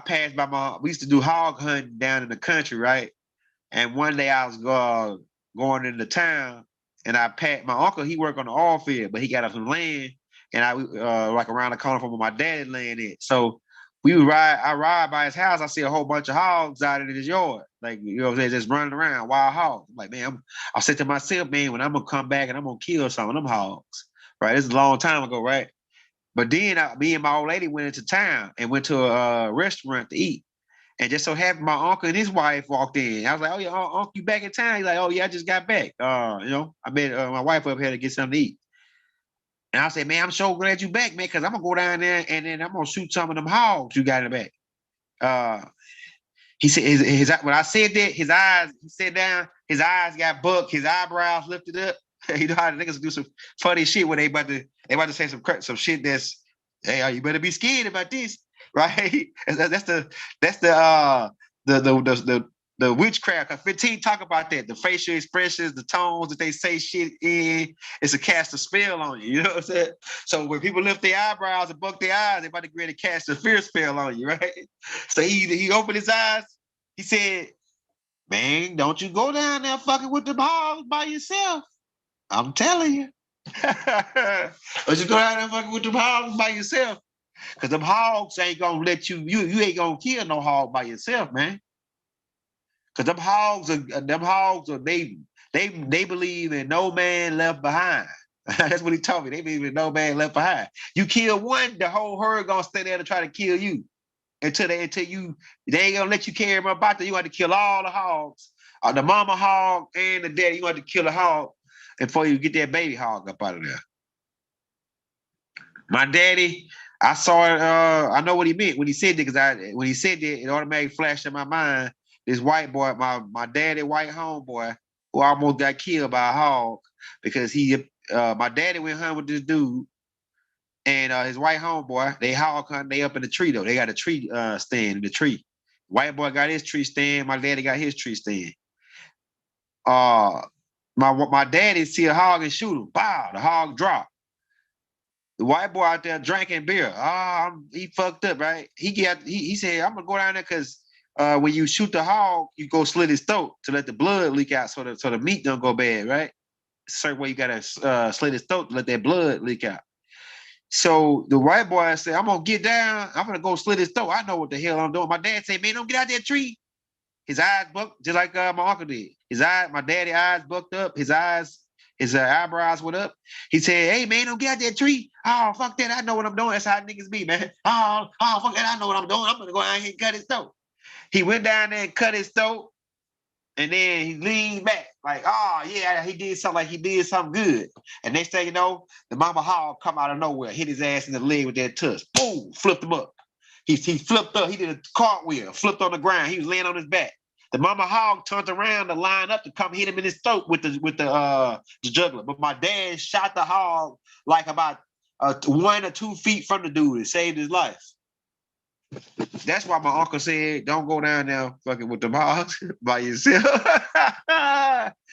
[SPEAKER 1] passed by we used to do hog hunting down in the country, right? And one day I was going into town and I passed my uncle, he worked on the oil field, but he got up some land and I like around the corner from where my daddy land is. So I ride by his house, I see a whole bunch of hogs out in his yard. Like, you know, they're just running around, wild hogs. I'm like, man, I said to myself, man, when I'm gonna come back and I'm gonna kill some of them hogs. Right? This is a long time ago, right? But then me and my old lady went into town and went to a restaurant to eat. And just so happened my uncle and his wife walked in. I was like, oh yeah, uncle, you back in town? He's like, oh yeah, I just got back. You know, I met my wife up here to get something to eat. And I said, man, I'm so glad you back, man, because I'm gonna go down there and then I'm gonna shoot some of them hogs you got in the back. He said when I said that, his eyes, he sat down, his eyes got bucked, his eyebrows lifted up. You know how the niggas do some funny shit when they about to say some shit that's, hey, you better be scared about this, right? That's the witchcraft. 15 talk about that, the facial expressions, the tones that they say shit in. It's a cast a spell on you. You know what I'm saying? So when people lift their eyebrows and buck their eyes, they about to create a cast a fear spell on you, right? So he opened his eyes. He said, "Man, don't you go down there fucking with them hogs by yourself. I'm telling you." Don't you go down there fucking with them hogs by yourself. Because them hogs ain't gonna let you ain't gonna kill no hog by yourself, man. Because them hogs are they believe in no man left behind. That's what he told me. They believe in no man left behind. You kill one, the whole herd gonna stay there to try to kill you. Until they ain't gonna let you carry them about there. You have to kill all the hogs. The mama hog and the daddy, you have to kill a hog before you get that baby hog up out of there. My daddy, I saw it. I know what he meant when he said that, because when he said that, it automatically flashed in my mind. This white boy, my daddy, white homeboy, who almost got killed by a hog because my daddy went hunting with this dude, and his white homeboy, they hog hunting. They up in the tree though. They got a tree stand in the tree. White boy got his tree stand. My daddy got his tree stand. My daddy see a hog and shoot him. Bow, the hog drop. The white boy out there drinking beer. He fucked up, right? He said, I'm gonna go down there because when you shoot the hog, you go slit his throat to let the blood leak out so the meat don't go bad, right? Certain way you gotta slit his throat to let that blood leak out. So the white boy said, I'm gonna get down, I'm gonna go slit his throat. I know what the hell I'm doing. My dad said, man, don't get out that tree. His eyes bucked, just like my uncle did. My daddy eyes bucked up, his eyebrows went up. He said, hey, man, don't get out that tree. Oh, fuck that. I know what I'm doing. That's how niggas be, man. Oh, fuck that. I know what I'm doing. I'm going to go out here and cut his throat. He went down there and cut his throat, and then he leaned back like, oh yeah, he did something good. And next thing you know, the mama hog come out of nowhere, hit his ass in the leg with that tusk. Boom, flipped him up. He flipped up, he did a cartwheel, flipped on the ground. He was laying on his back. The mama hog turned around to line up to come hit him in his throat with the juggler. But my dad shot the hog like about 1 or 2 feet from the dude. It saved his life. That's why my uncle said, don't go down there fucking with the hogs by yourself.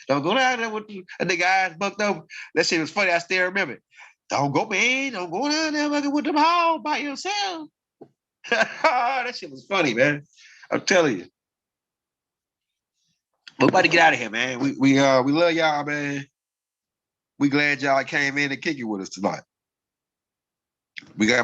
[SPEAKER 1] Don't go down there with the nigga eyes bucked up. That shit was funny. I still remember it. Don't go, man. Don't go down there fucking with the hogs by yourself. That shit was funny, man. I'm telling you. We're about to get out of here, man. We love y'all, man. We glad y'all came in and kick it with us tonight. We got